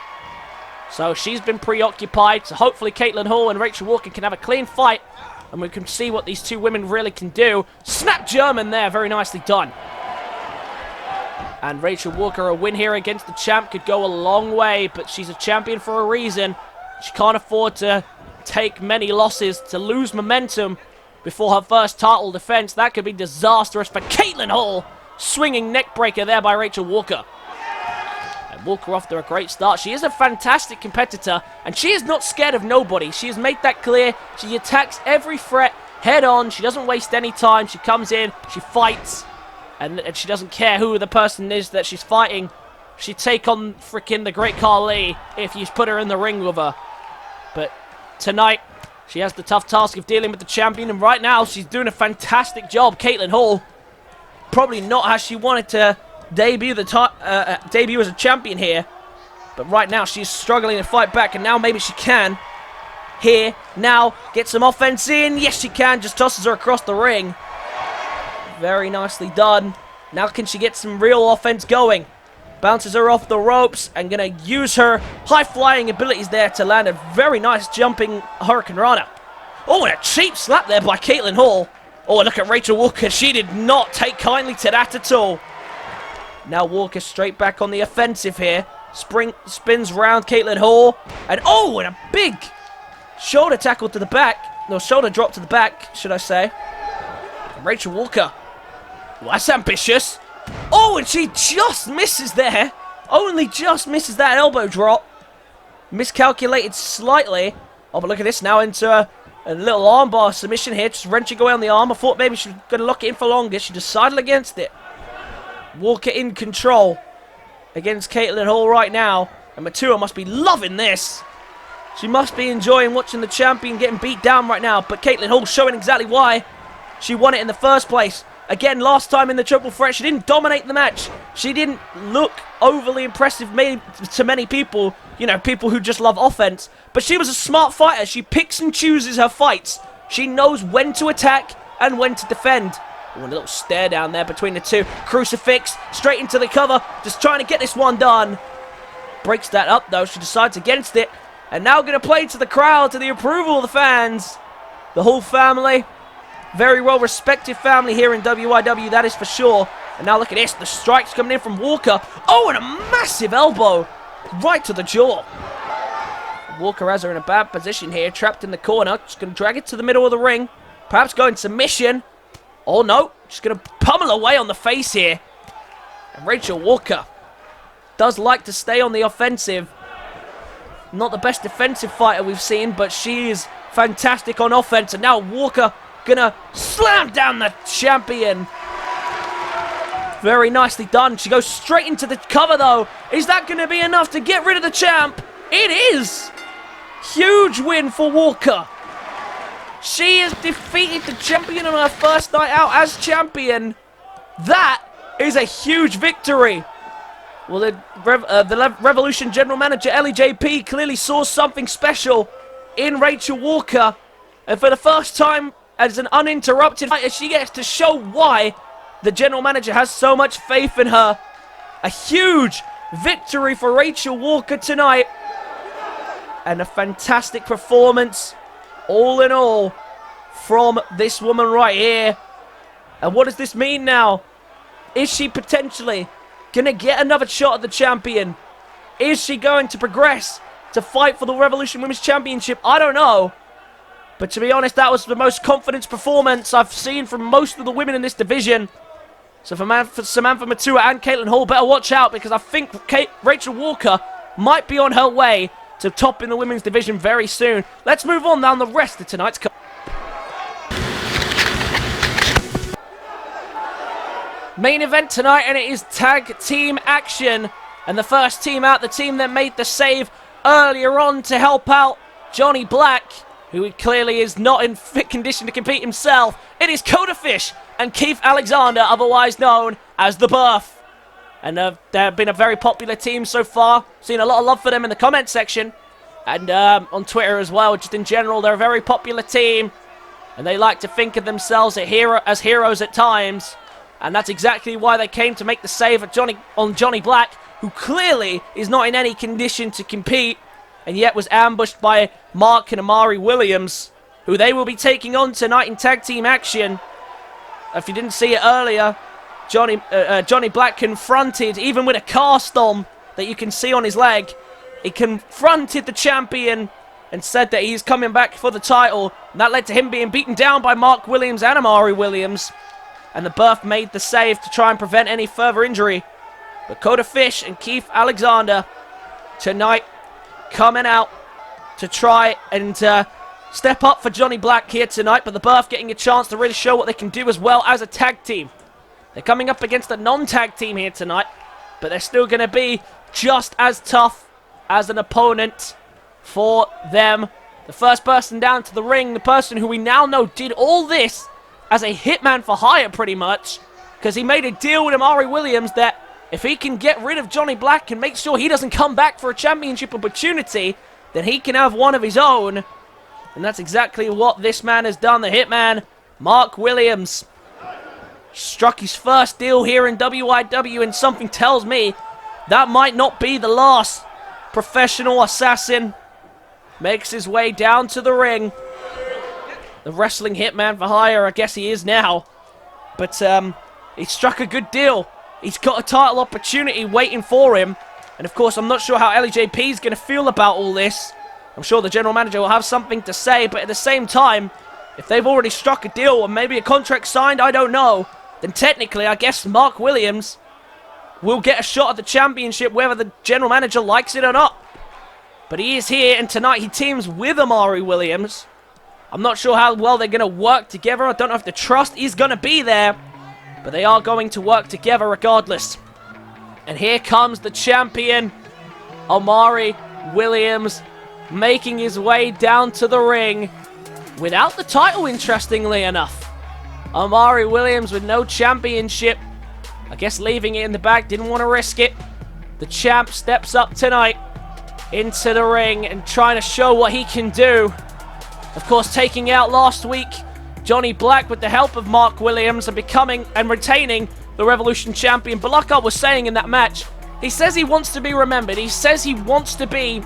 Speaker 1: So she's been preoccupied. So hopefully, Katelyn Hall and Rachel Walker can have a clean fight, and we can see what these two women really can do. Snap German there, very nicely done. And Rachel Walker, a win here against the champ could go a long way, but she's a champion for a reason. She can't afford to take many losses, to lose momentum before her first title defense. That could be disastrous for Katelyn Hall. Swinging neck breaker there by Rachel Walker. And Walker off to a great start. She is a fantastic competitor, and she is not scared of nobody. She has made that clear. She attacks every threat head on. She doesn't waste any time. She comes in, she fights. And she doesn't care who the person is that she's fighting. She'd take on freaking the Great Khali if you put her in the ring with her. But tonight, she has the tough task of dealing with the champion. And right now, she's doing a fantastic job. Katelyn Hall, probably not how she wanted to debut as a champion here. But right now, she's struggling to fight back. And now maybe she can. Here, now, get some offense in. Yes, she can. Just tosses her across the ring. Very nicely done. Now can she get some real offense going? Bounces her off the ropes and gonna use her high-flying abilities there to land a very nice jumping Hurricane Rana. Oh, and a cheap slap there by Katelyn Hall. Oh, look at Rachel Walker. She did not take kindly to that at all. Now Walker straight back on the offensive here. Spins round Katelyn Hall. And oh, and a big shoulder tackle to the back. No, shoulder drop to the back, should I say. Rachel Walker. Well, that's ambitious. Oh, and she just misses there. Only just misses that elbow drop. Miscalculated slightly. Oh, but look at this now into a little armbar submission here. Just wrenching away on the arm. I thought maybe she was going to lock it in for longer. She decided against it. Walker in control against Katelyn Hall right now. And Matua must be loving this. She must be enjoying watching the champion getting beat down right now. But Katelyn Hall showing exactly why she won it in the first place. Again, last time in the triple threat, she didn't dominate the match. She didn't look overly impressive to many people. You know, people who just love offense. But she was a smart fighter. She picks and chooses her fights. She knows when to attack and when to defend. Oh, a little stare down there between the two. Crucifix, straight into the cover. Just trying to get this one done. Breaks that up, though. She decides against it. And now going to play to the crowd, to the approval of the fans. The whole family. Very well respected family here in WIW, that is for sure. And now look at this, the strikes coming in from Walker. Oh, and a massive elbow right to the jaw. Walker has her in a bad position here, trapped in the corner. Just going to drag it to the middle of the ring. Perhaps going submission. Oh no, just going to pummel away on the face here. And Rachel Walker does like to stay on the offensive. Not the best defensive fighter we've seen, but she is fantastic on offense. And now Walker gonna slam down the champion. Very nicely done. She goes straight into the cover though. Is that gonna be enough to get rid of the champ? It is. Huge win for Walker. She has defeated the champion on her first night out as champion. That is a huge victory. Well, the Revolution General Manager LEJP clearly saw something special in Rachel Walker. And for the first time as an uninterrupted fighter, she gets to show why the General Manager has so much faith in her. A huge victory for Rachel Walker tonight. And a fantastic performance, all in all, from this woman right here. And what does this mean now? Is she potentially going to get another shot at the champion? Is she going to progress to fight for the Revolution Women's Championship? I don't know. But to be honest, that was the most confidence performance I've seen from most of the women in this division. So for Samantha Matua and Katelyn Hall, better watch out, because I think Rachel Walker might be on her way to top in the women's division very soon. Let's move on down the rest of tonight's card. Main event tonight, and it is tag team action. And the first team out, the team that made the save earlier on to help out Johnny Black, who clearly is not in fit condition to compete himself. It is Codafish and Keith Alexander, otherwise known as The Birth. And they've been a very popular team so far. Seen a lot of love for them in the comment section. And on Twitter as well, just in general, they're a very popular team. And they like to think of themselves as heroes at times. And that's exactly why they came to make the save on Johnny Black, who clearly is not in any condition to compete. And yet was ambushed by Mark and Omari Williams, who they will be taking on tonight in tag team action. If you didn't see it earlier, Johnny Black confronted, even with a cast on that you can see on his leg, he confronted the champion and said that he's coming back for the title. And that led to him being beaten down by Mark Williams and Omari Williams. And the Birth made the save to try and prevent any further injury. But Codafish and Keith Alexander tonight coming out to try and step up for Johnny Black here tonight. But the Birth getting a chance to really show what they can do as well as a tag team. They're coming up against a non-tag team here tonight, but they're still going to be just as tough as an opponent for them. The first person down to the ring, the person who we now know did all this as a hitman for hire pretty much, because he made a deal with Omari Williams that if he can get rid of Johnny Black and make sure he doesn't come back for a championship opportunity, then he can have one of his own. And that's exactly what this man has done. The hitman, Mark Williams, struck his first deal here in WIW, and something tells me that might not be the last. Professional assassin makes his way down to the ring. The wrestling hitman for hire, I guess he is now. But he struck a good deal. He's got a title opportunity waiting for him. And of course, I'm not sure how LEJP is going to feel about all this. I'm sure the general manager will have something to say, but at the same time, if they've already struck a deal or maybe a contract signed, I don't know, then technically, I guess Mark Williams will get a shot at the championship whether the general manager likes it or not. But he is here, and tonight he teams with Omari Williams. I'm not sure how well they're going to work together. I don't know if the trust is going to be there, but they are going to work together regardless. And here comes the champion, Omari Williams, making his way down to the ring without the title, interestingly enough. Omari Williams with no championship. I guess leaving it in the bag, didn't want to risk it. The champ steps up tonight into the ring and trying to show what he can do. Of course, taking out last week Johnny Black with the help of Mark Williams and becoming and retaining the Revolution champion. But like I was saying in that match, he says he wants to be remembered. He says he wants to be,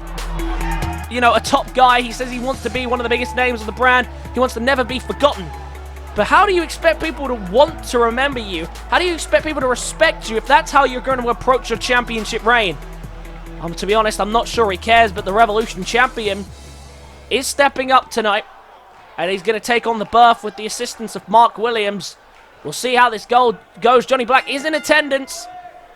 Speaker 1: you know, a top guy. He says he wants to be one of the biggest names of the brand. He wants to never be forgotten. But how do you expect people to want to remember you? How do you expect people to respect you if that's how you're going to approach your championship reign? To be honest, I'm not sure he cares, but the Revolution champion is stepping up tonight, and he's going to take on the berth with the assistance of Mark Williams. We'll see how this goes. Johnny Black is in attendance.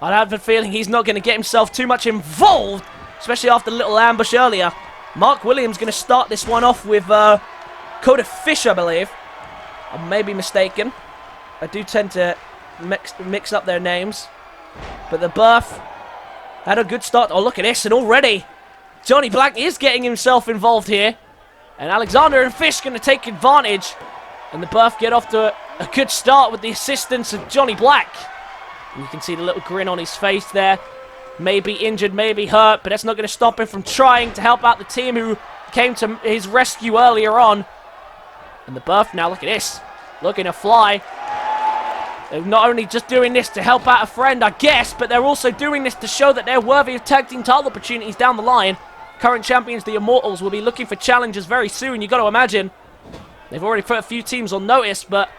Speaker 1: I have a feeling he's not going to get himself too much involved, especially after the little ambush earlier. Mark Williams going to start this one off with Coda Fish, I believe. I may be mistaken. I do tend to mix up their names. But the berth had a good start. Oh, look at this. And already, Johnny Black is getting himself involved here. And Alexander and Fish going to take advantage. And the berth get off to a good start with the assistance of Johnny Black. And you can see the little grin on his face there. Maybe injured, maybe hurt. But that's not going to stop him from trying to help out the team who came to his rescue earlier on. And the berth now, look at this. Looking to fly. They're not only just doing this to help out a friend, I guess, but they're also doing this to show that they're worthy of tag team title opportunities down the line. Current champions, the Immortals, will be looking for challenges very soon. You've got to imagine. They've already put a few teams on notice, but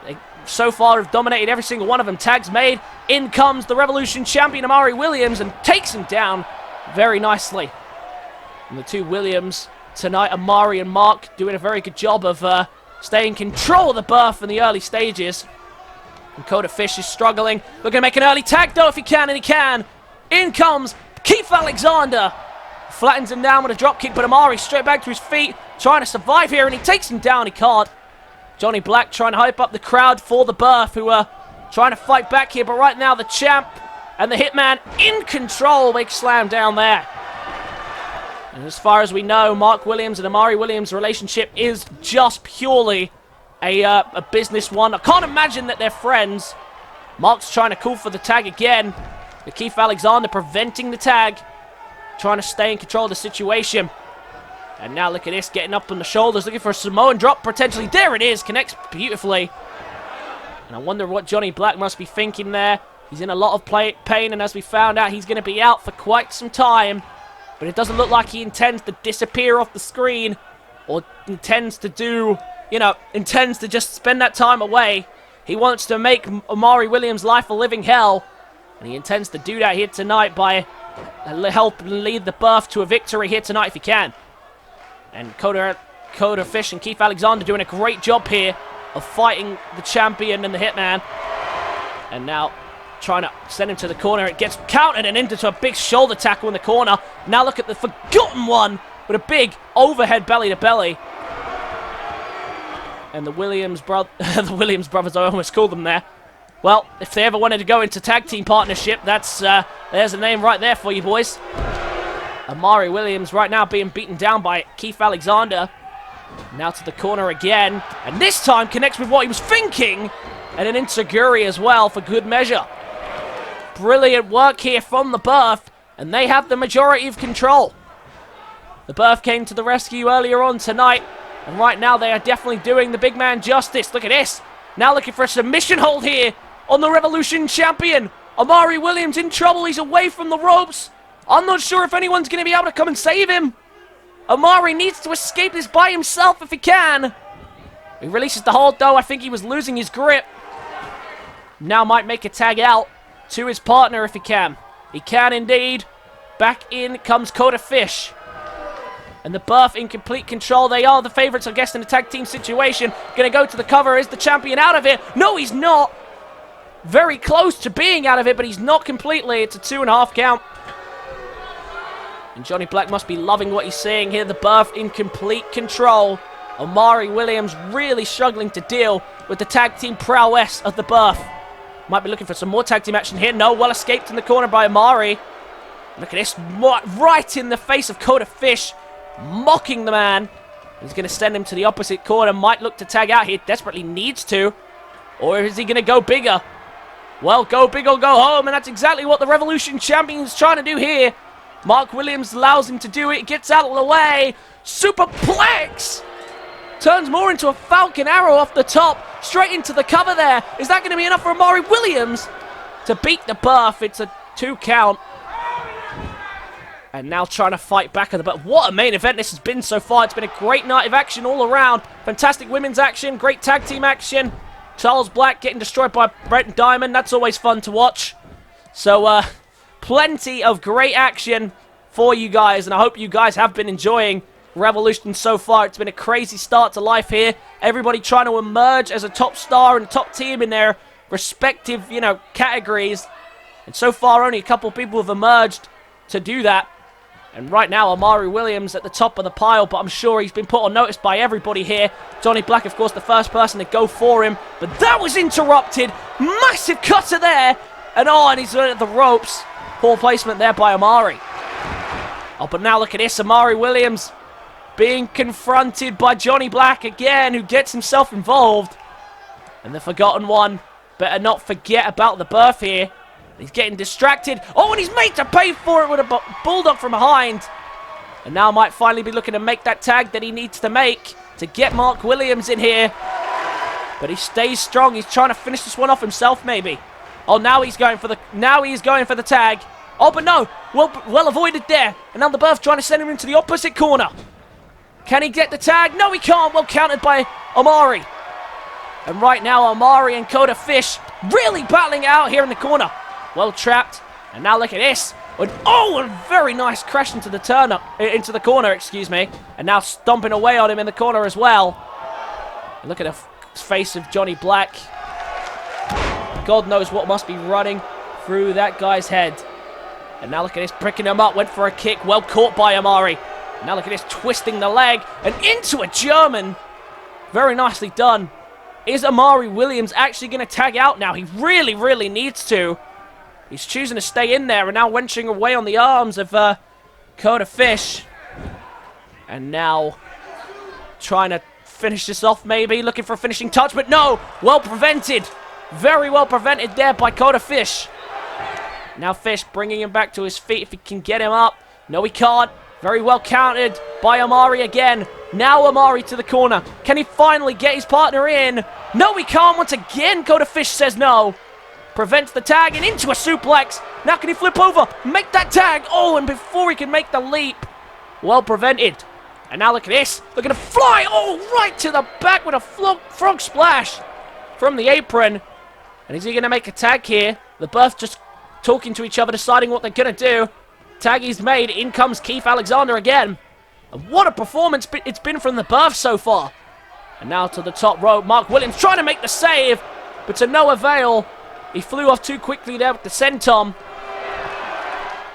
Speaker 1: they so far have dominated every single one of them. Tags made. In comes the Revolution champion, Omari Williams, and takes him down very nicely. And the two Williams tonight, Omari and Mark, doing a very good job of staying in control of the berth in the early stages. And Coda Fish is struggling. We're going to make an early tag, though, if he can, and he can. In comes Keith Alexander. Flattens him down with a drop kick, but Omari straight back to his feet, trying to survive here, and he takes him down. He can't. Johnny Black trying to hype up the crowd for the berth, who are trying to fight back here, but right now the champ and the hitman in control. Big slam down there. And as far as we know, Mark Williams and Omari Williams' relationship is just purely a business one. I can't imagine that they're friends. Mark's trying to call for the tag again. But Keith Alexander preventing the tag. Trying to stay in control of the situation. And now look at this, getting up on the shoulders, looking for a Samoan drop potentially. There it is, connects beautifully. And I wonder what Johnny Black must be thinking there. He's in a lot of pain, and as we found out, he's going to be out for quite some time. But it doesn't look like he intends to disappear off the screen, or intends to do, you know, intends to just spend that time away. He wants to make Omari Williams' life a living hell, and he intends to do that here tonight by help lead the berth to a victory here tonight if he can. And Coda Fish and Keith Alexander doing a great job here of fighting the champion and the hitman. And now trying to send him to the corner. It gets countered and into a big shoulder tackle in the corner. Now look at the forgotten one with a big overhead belly to belly. And the Williams brothers, I almost called them there. Well, if they ever wanted to go into tag team partnership, there's a name right there for you boys. Omari Williams right now being beaten down by Keith Alexander. Now to the corner again, and this time connects with what he was thinking, and an Inseguri as well for good measure. Brilliant work here from the Birth, and they have the majority of control. The Birth came to the rescue earlier on tonight, and right now they are definitely doing the big man justice. Look at this. Now looking for a submission hold here on the Revolution champion. Omari Williams in trouble. He's away from the ropes. I'm not sure if anyone's going to be able to come and save him. Omari needs to escape this by himself if he can. He releases the hold though. I think he was losing his grip. Now might make a tag out to his partner if he can. He can indeed. Back in comes Coda Fish. And the Birth in complete control. They are the favorites, I guess, in a tag team situation. Gonna go to the cover. Is the champion out of it? No, he's not. Very close to being out of it, but he's not completely. It's a 2.5 count. And Johnny Black must be loving what he's seeing here. The Birth in complete control. Omari Williams really struggling to deal with the tag team prowess of the Birth. Might be looking for some more tag team action here. No, well escaped in the corner by Omari. Look at this. Right in the face of Coda Fish. Mocking the man. He's going to send him to the opposite corner. Might look to tag out here. Desperately needs to. Or is he going to go bigger? Well, go big or go home. And that's exactly what the Revolution champion is trying to do here. Mark Williams allows him to do it. Gets out of the way. Superplex. Turns more into a Falcon Arrow off the top. Straight into the cover there. Is that going to be enough for Omari Williams to beat the Birth? It's a 2 count. And now trying to fight back at the Birth. What a main event this has been so far. It's been a great night of action all around. Fantastic women's action. Great tag team action. Charles Black getting destroyed by Brett Diamond. That's always fun to watch. So, plenty of great action for you guys. And I hope you guys have been enjoying Revolution so far. It's been a crazy start to life here. Everybody trying to emerge as a top star and top team in their respective, categories. And so far, only a couple people have emerged to do that. And right now, Omari Williams at the top of the pile, but I'm sure he's been put on notice by everybody here. Johnny Black, of course, the first person to go for him. But that was interrupted. Massive cutter there. And he's at the ropes. Poor placement there by Omari. Oh, but now look at this. Omari Williams being confronted by Johnny Black again, who gets himself involved. And the forgotten one. Better not forget about the Birth here. He's getting distracted. Oh, and he's made to pay for it with a bulldog from behind. And now might finally be looking to make that tag that he needs to make to get Mark Williams in here. But he stays strong. He's trying to finish this one off himself, maybe. Oh, now he's going for the tag. Oh, but no. Well avoided there. And now the Birth trying to send him into the opposite corner. Can he get the tag? No, he can't. Well countered by Omari. And right now, Omari and Coda Fish really battling it out here in the corner. Well trapped. And now look at this. And, a very nice crash into the corner, excuse me. And now stomping away on him in the corner as well. And look at the face of Johnny Black. God knows what must be running through that guy's head. And now look at this, pricking him up. Went for a kick. Well caught by Omari. And now look at this, twisting the leg. And into a German. Very nicely done. Is Omari Williams actually going to tag out now? He really, really needs to. He's choosing to stay in there and now wenching away on the arms of Coda Fish. And now trying to finish this off maybe. Looking for a finishing touch, but no. Well prevented. Very well prevented there by Coda Fish. Now Fish bringing him back to his feet if he can get him up. No, he can't. Very well countered by Omari again. Now Omari to the corner. Can he finally get his partner in? No, he can't. Once again, Coda Fish says no. Prevents the tag and into a suplex. Now can he flip over? Make that tag. Oh, and before he can make the leap. Well prevented. And now look at this. Look at him fly. Oh, right to the back with a frog splash from the apron. And is he going to make a tag here? The Birth just talking to each other, deciding what they're going to do. Tag is made. In comes Keith Alexander again. And what a performance it's been from the Birth so far. And now to the top rope. Mark Williams trying to make the save, but to no avail. He flew off too quickly there with the senton.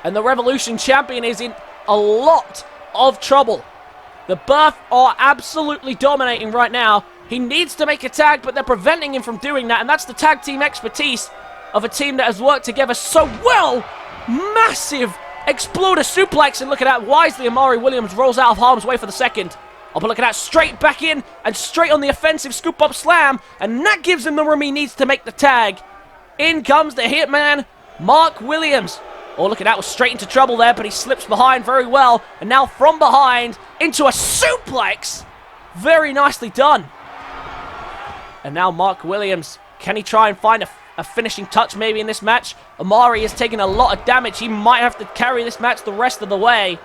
Speaker 1: And the Revolution champion is in a lot of trouble. The Birth are absolutely dominating right now. He needs to make a tag, but they're preventing him from doing that, and that's the tag team expertise of a team that has worked together so well. Massive exploder suplex, and look at that. Wisely, Omari Williams rolls out of harm's way for the second. Oh, but look at that. Straight back in, and straight on the offensive scoop-up slam, and that gives him the room he needs to make the tag. In comes the hitman, Mark Williams. Oh, look at that. Was straight into trouble there, but he slips behind very well, and now from behind into a suplex. Very nicely done. And now Mark Williams, can he try and find a finishing touch maybe in this match? Omari is taking a lot of damage. He might have to carry this match the rest of the way.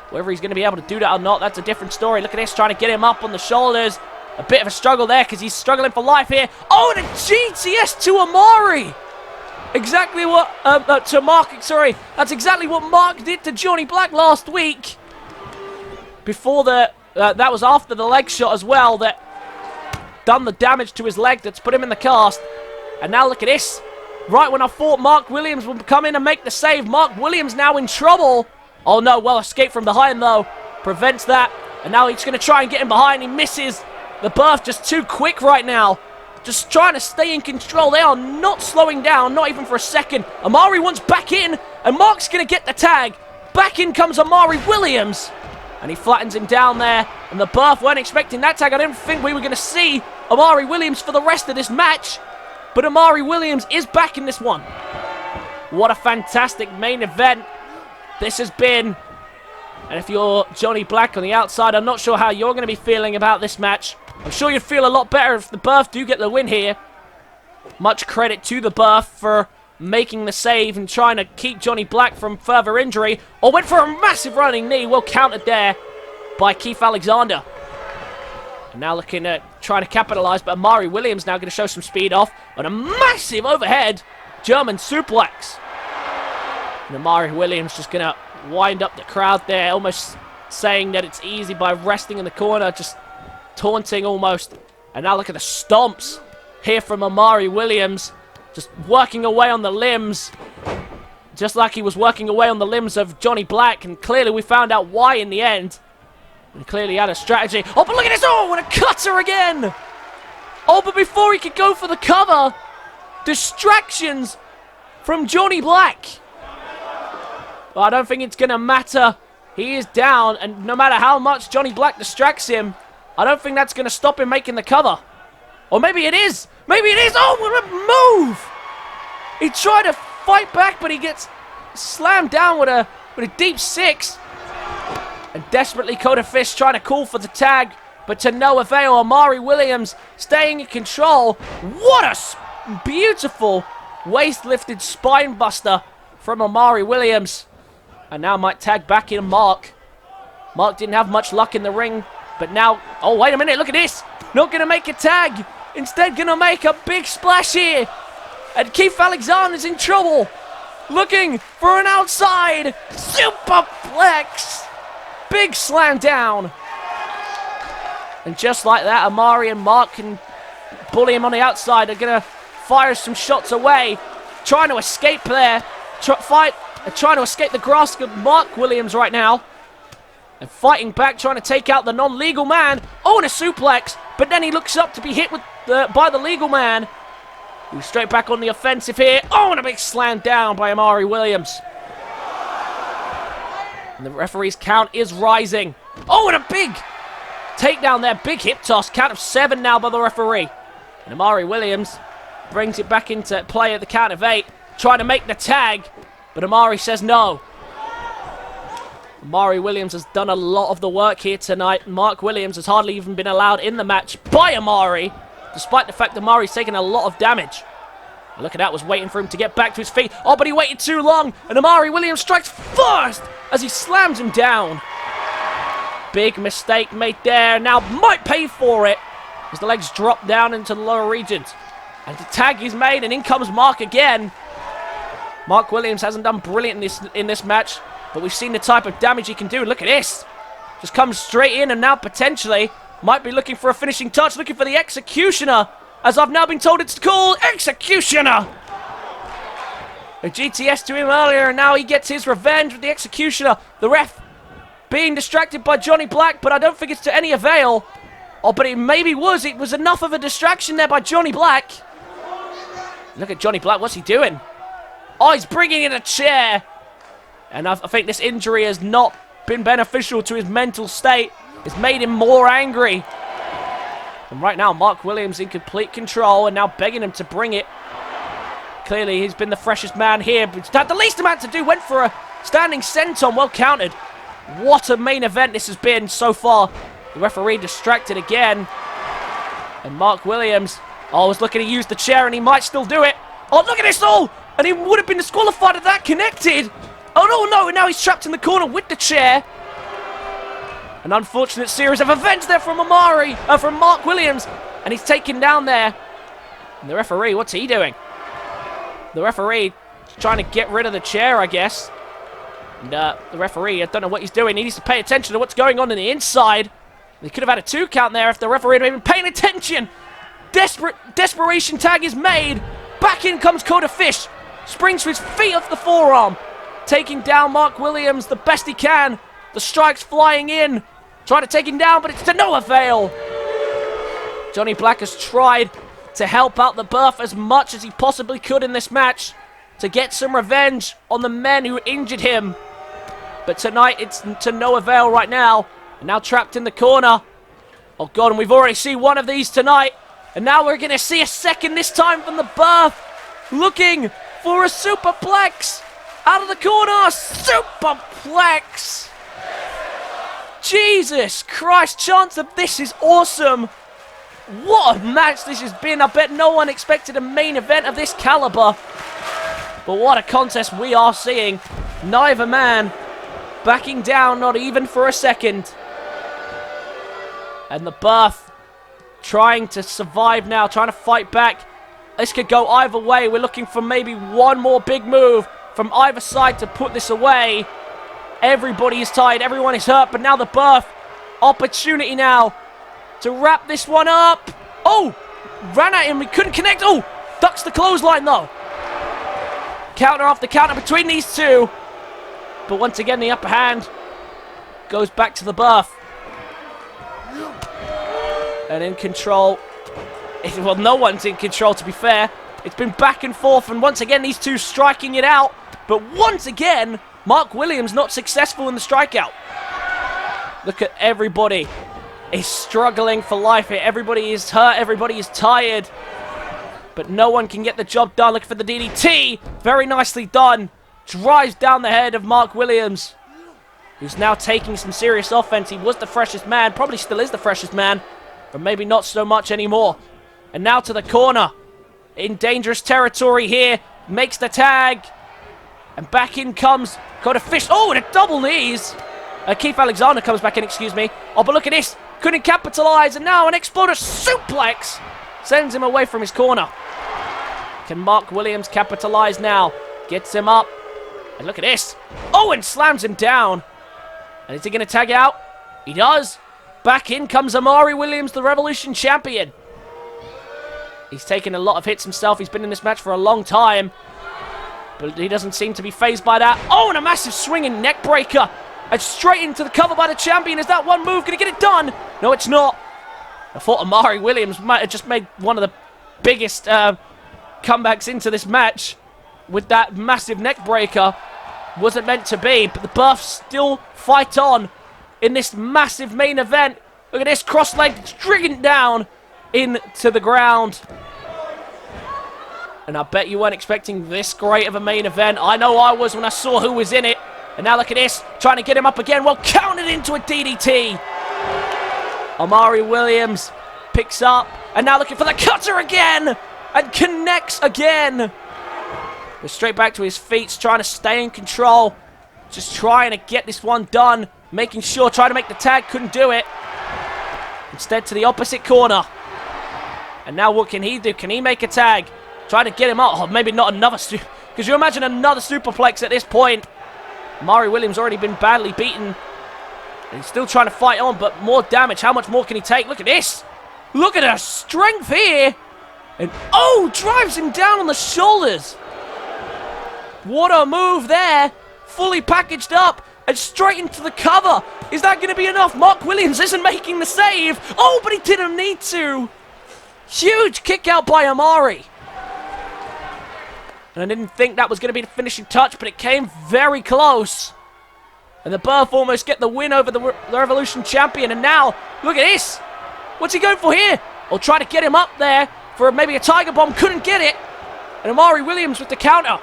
Speaker 1: Whether he's going to be able to do that or not, that's a different story. Look at this, trying to get him up on the shoulders. A bit of a struggle there because he's struggling for life here. Oh, and a GTS to Omari. Exactly what, to Mark, sorry. That's exactly what Mark did to Johnny Black last week. Before that was after the leg shot as well that done the damage to his leg that's put him in the cast. And now look at this. Right when I thought Mark Williams would come in and make the save, Mark Williams now in trouble. Oh no, well escaped from behind though. Prevents that. And now he's going to try and get him behind. He misses. The Birth just too quick right now. Just trying to stay in control. They are not slowing down, not even for a second. Omari wants back in, and Mark's going to get the tag. Back in comes Omari Williams. And he flattens him down there. And the Birth weren't expecting that tag. I didn't think we were going to see Omari Williams for the rest of this match. But Omari Williams is back in this one. What a fantastic main event this has been. And if you're Johnny Black on the outside, I'm not sure how you're going to be feeling about this match. I'm sure you'd feel a lot better if the Birth do get the win here. Much credit to the Birth for making the save and trying to keep Johnny Black from further injury. Or went for a massive running knee. Well countered there by Keith Alexander. And now looking at trying to capitalize, but Omari Williams now going to show some speed off on a massive overhead German suplex. And Omari Williams just going to wind up the crowd there, almost saying that it's easy by resting in the corner, just taunting almost. And now look at the stomps here from Omari Williams, just working away on the limbs, just like he was working away on the limbs of Johnny Black. And clearly we found out why in the end. And clearly had a strategy. Oh, but look at this. Oh, what a cutter again. Oh, but before he could go for the cover, distractions from Johnny Black. But I don't think it's going to matter. He is down, and no matter how much Johnny Black distracts him, I don't think that's going to stop him making the cover. Or maybe it is. Maybe it is. Oh, what a move. He tried to fight back, but he gets slammed down with a deep six. And desperately Coda Fish trying to call for the tag, but to no avail. Omari Williams staying in control. What a beautiful waist-lifted spine buster from Omari Williams. And now might tag back in Mark. Mark didn't have much luck in the ring, but now... Oh, wait a minute, look at this. Not going to make a tag. Instead, going to make a big splash here. And Keith Alexander's in trouble. Looking for an outside superplex. Big slam down. And just like that, Omari and Mark can bully him on the outside. They're going to fire some shots away. Trying to escape there. Trying to escape the grasp of Mark Williams right now. And fighting back, trying to take out the non-legal man. Oh, and a suplex. But then he looks up to be hit with by the legal man. Who's straight back on the offensive here. Oh, and a big slam down by Omari Williams. And the referee's count is rising. Oh, and a big takedown there. Big hip toss. Count of 7 now by the referee. And Omari Williams brings it back into play at the count of 8. Trying to make the tag. But Omari says no. Omari Williams has done a lot of the work here tonight. Mark Williams has hardly even been allowed in the match by Omari, despite the fact that Omari's taken a lot of damage. And look at that, was waiting for him to get back to his feet. Oh, but he waited too long, and Omari Williams strikes first as he slams him down. Big mistake made there. Now might pay for it as the legs drop down into the lower regions. And the tag is made, and in comes Mark again. Mark Williams hasn't done brilliant in this match, but we've seen the type of damage he can do. Look at this. Just comes straight in, and now potentially might be looking for a finishing touch, looking for the Executioner, as I've now been told it's called Executioner. A GTS to him earlier, and now he gets his revenge with the Executioner. The ref being distracted by Johnny Black, but I don't think it's to any avail. Oh, but it maybe was. It was enough of a distraction there by Johnny Black. Look at Johnny Black. What's he doing? Oh, he's bringing in a chair. And I think this injury has not been beneficial to his mental state. It's made him more angry. And right now, Mark Williams in complete control and now begging him to bring it. Clearly, he's been the freshest man here, but he's had the least amount to do. Went for a standing senton. Well countered. What a main event this has been so far. The referee distracted again. And Mark Williams, was looking to use the chair, and he might still do it. Oh, look at this all! And he would have been disqualified if that connected. Oh, no, now he's trapped in the corner with the chair. An unfortunate series of events there from from Mark Williams. And he's taken down there. And the referee, what's he doing? The referee trying to get rid of the chair, I guess. And the referee, I don't know what he's doing. He needs to pay attention to what's going on in the inside. They could have had a 2 count there if the referee had been paying attention. Desperation tag is made. Back in comes Coda Fish. Springs to his feet off the forearm. Taking down Mark Williams the best he can. The strikes flying in. Trying to take him down, but it's to no avail. Johnny Black has tried to help out the Berth as much as he possibly could in this match to get some revenge on the men who injured him. But tonight, it's to no avail right now. And now trapped in the corner. Oh, God, and we've already seen one of these tonight. And now we're going to see a second, this time from the Berth. Looking for a superplex. Out of the corner. Superplex. Jesus Christ. Chance of this is awesome. What a match this has been. I bet no one expected a main event of this caliber. But what a contest we are seeing. Neither man backing down, not even for a second. And the Berth trying to survive now, trying to fight back. This could go either way. We're looking for maybe one more big move from either side to put this away. Everybody is tired, everyone is hurt, but now the Berth. Opportunity now to wrap this one up. Oh, ran at him, we couldn't connect. Oh, ducks the clothesline though. Counter after counter between these two. But once again, the upper hand goes back to the Berth. And in control. Well, no one's in control, to be fair. It's been back and forth, and once again, these two striking it out. But once again, Mark Williams not successful in the strikeout. Look at everybody. Is struggling for life here. Everybody is hurt. Everybody is tired. But no one can get the job done. Looking for the DDT. Very nicely done. Drives down the head of Mark Williams, who's now taking some serious offense. He was the freshest man. Probably still is the freshest man. But maybe not so much anymore. And now to the corner. In dangerous territory here. Makes the tag. And back in comes Coda Fish. Oh, and a double knees. Keith Alexander comes back in, excuse me. Oh, but look at this. Couldn't capitalize. And now an exploder suplex sends him away from his corner. Can Mark Williams capitalize now? Gets him up. And look at this. Oh, and slams him down. And is he going to tag out? He does. Back in comes Omari Williams, the Revolution champion. He's taken a lot of hits himself. He's been in this match for a long time. But he doesn't seem to be fazed by that. Oh, and a massive swinging neck breaker. And straight into the cover by the champion. Is that one move going to get it done? No, it's not. I thought Omari Williams might have just made one of the biggest comebacks into this match with that massive neck breaker. Wasn't meant to be, but the Berth still fight on in this massive main event. Look at this, cross-legged, drigging down into the ground. And I bet you weren't expecting this great of a main event. I know I was when I saw who was in it. And now look at this, trying to get him up again. Well, counted into a DDT. Omari Williams picks up, and now looking for the cutter again, and connects again. Goes straight back to his feet, trying to stay in control. Just trying to get this one done. Making sure, trying to make the tag, couldn't do it. Instead to the opposite corner. And now what can he do? Can he make a tag? Trying to get him up. Oh, maybe not another because you imagine another superplex at this point. Omari Williams already been badly beaten. And he's still trying to fight on, but more damage. How much more can he take? Look at this. Look at her strength here. And oh, drives him down on the shoulders. What a move there. Fully packaged up. and straight into the cover. Is that going to be enough? Mark Williams isn't making the save. Oh, but he didn't need to. Huge kick out by Omari. And I didn't think that was going to be the finishing touch, but it came very close. And the Burf almost get the win over the Revolution champion. And now, look at this. What's he going for here? I'll try to get him up there for maybe a Tiger Bomb. Couldn't get it. And Omari Williams with the counter.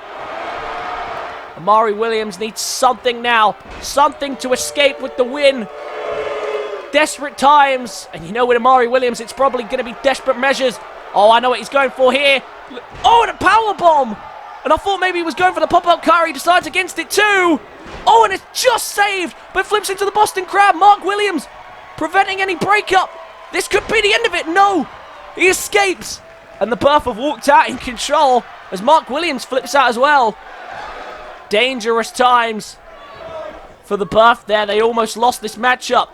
Speaker 1: Omari Williams needs something now. Something to escape with the win. Desperate times. And you know with Omari Williams, it's probably going to be desperate measures. Oh, I know what he's going for here. Oh, and a power bomb. And I thought maybe he was going for the pop-up car. He decides against it too. Oh, and it's just saved. But flips into the Boston Crab. Mark Williams preventing any breakup. This could be the end of it. No. He escapes. And the Burf have walked out in control as Mark Williams flips out as well. Dangerous times for the Burf there. They almost lost this matchup.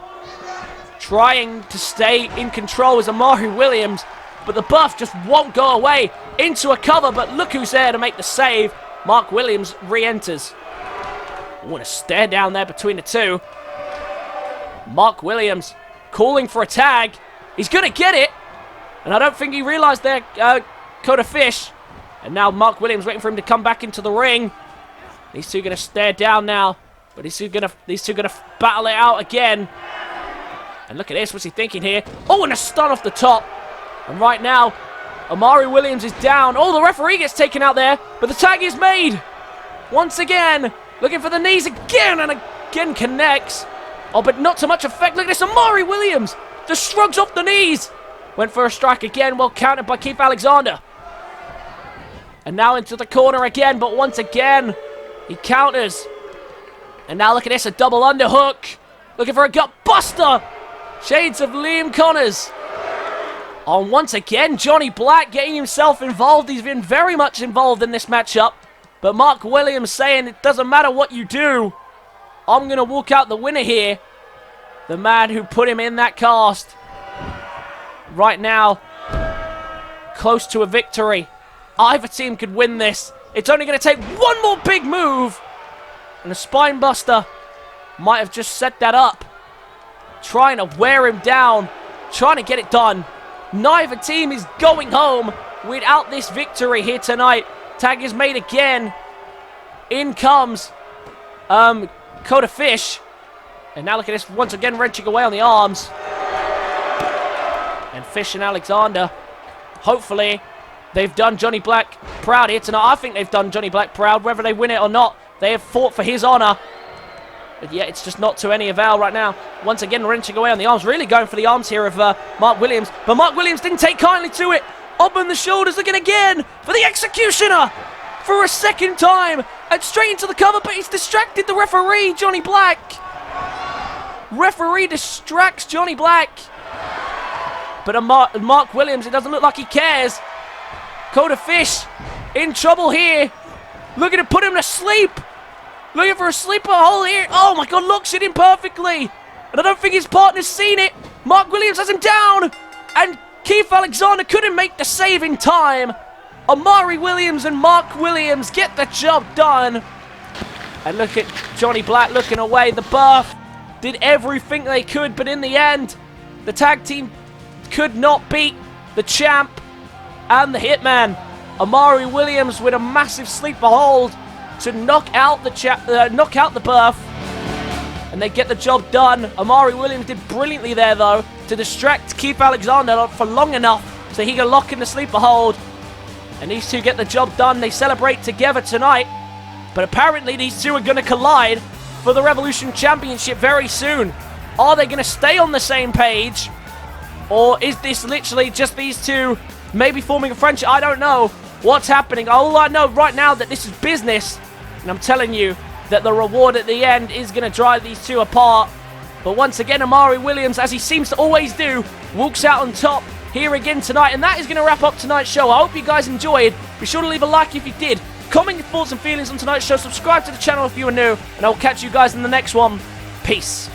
Speaker 1: Trying to stay in control is Omari Williams. But the Burf just won't go away into a cover. But look who's there to make the save. Mark Williams re-enters. What a stare down there between the two. Mark Williams calling for a tag. He's going to get it. And I don't think he realised there, Coda Fish. And now Mark Williams waiting for him to come back into the ring. These two going to stare down now. But these two going to battle it out again. And look at this. What's he thinking here? Oh, and a stun off the top. And right now, Omari Williams is down. Oh, the referee gets taken out there. But the tag is made. Once again. Looking for the knees again. And again connects. Oh, but not so much effect. Look at this. Omari Williams just shrugs off the knees. Went for a strike again. Well countered by Keith Alexander. And now into the corner again. But once again, he counters. And now look at this. A double underhook. Looking for a gut buster. Shades of Liam Connors. Oh, once again, Johnny Black getting himself involved. He's been very much involved in this matchup. But Mark Williams saying it doesn't matter what you do. I'm going to walk out the winner here. The man who put him in that cast. Right now, close to a victory. Either team could win this. It's only going to take one more big move. And the Spine Buster might have just set that up. Trying to wear him down. Trying to get it done. Neither team is going home without this victory here tonight. Tag is made again. In comes Coda Fish. And now look at this. Once again wrenching away on the arms. And Fish and Alexander. Hopefully they've done Johnny Black proud here tonight. I think they've done Johnny Black proud. Whether they win it or not, they have fought for his honor. But yeah, it's just not to any avail right now. Once again, wrenching away on the arms. Really going for the arms here of Mark Williams. But Mark Williams didn't take kindly to it. Up on the shoulders, looking again for the Executioner. For a second time. And straight into the cover, but he's distracted the referee, Johnny Black. Referee distracts Johnny Black. But Mark Williams, it doesn't look like he cares. Coda Fish in trouble here. Looking to put him to sleep. Looking for a sleeper hole here. Oh my god, locks it in perfectly. And I don't think his partner's seen it. Mark Williams has him down. And Keith Alexander couldn't make the save in time. Omari Williams and Mark Williams get the job done. And look at Johnny Black looking away. The Burf did everything they could, but in the end, the tag team could not beat the champ and the Hitman. Omari Williams with a massive sleeper hold to knock out the Burf. And they get the job done. Omari Williams did brilliantly there, though, to distract Keith Alexander for long enough so he can lock in the sleeper hold. And these two get the job done. They celebrate together tonight. But apparently these two are going to collide for the Revolution Championship very soon. Are they going to stay on the same page? Or is this literally just these two maybe forming a friendship? I don't know what's happening. All I know right now that this is business. And I'm telling you that the reward at the end is going to drive these two apart. But once again, Omari Williams, as he seems to always do, walks out on top here again tonight. And that is going to wrap up tonight's show. I hope you guys enjoyed. Be sure to leave a like if you did. Comment your thoughts and feelings on tonight's show. Subscribe to the channel if you are new. And I will catch you guys in the next one. Peace.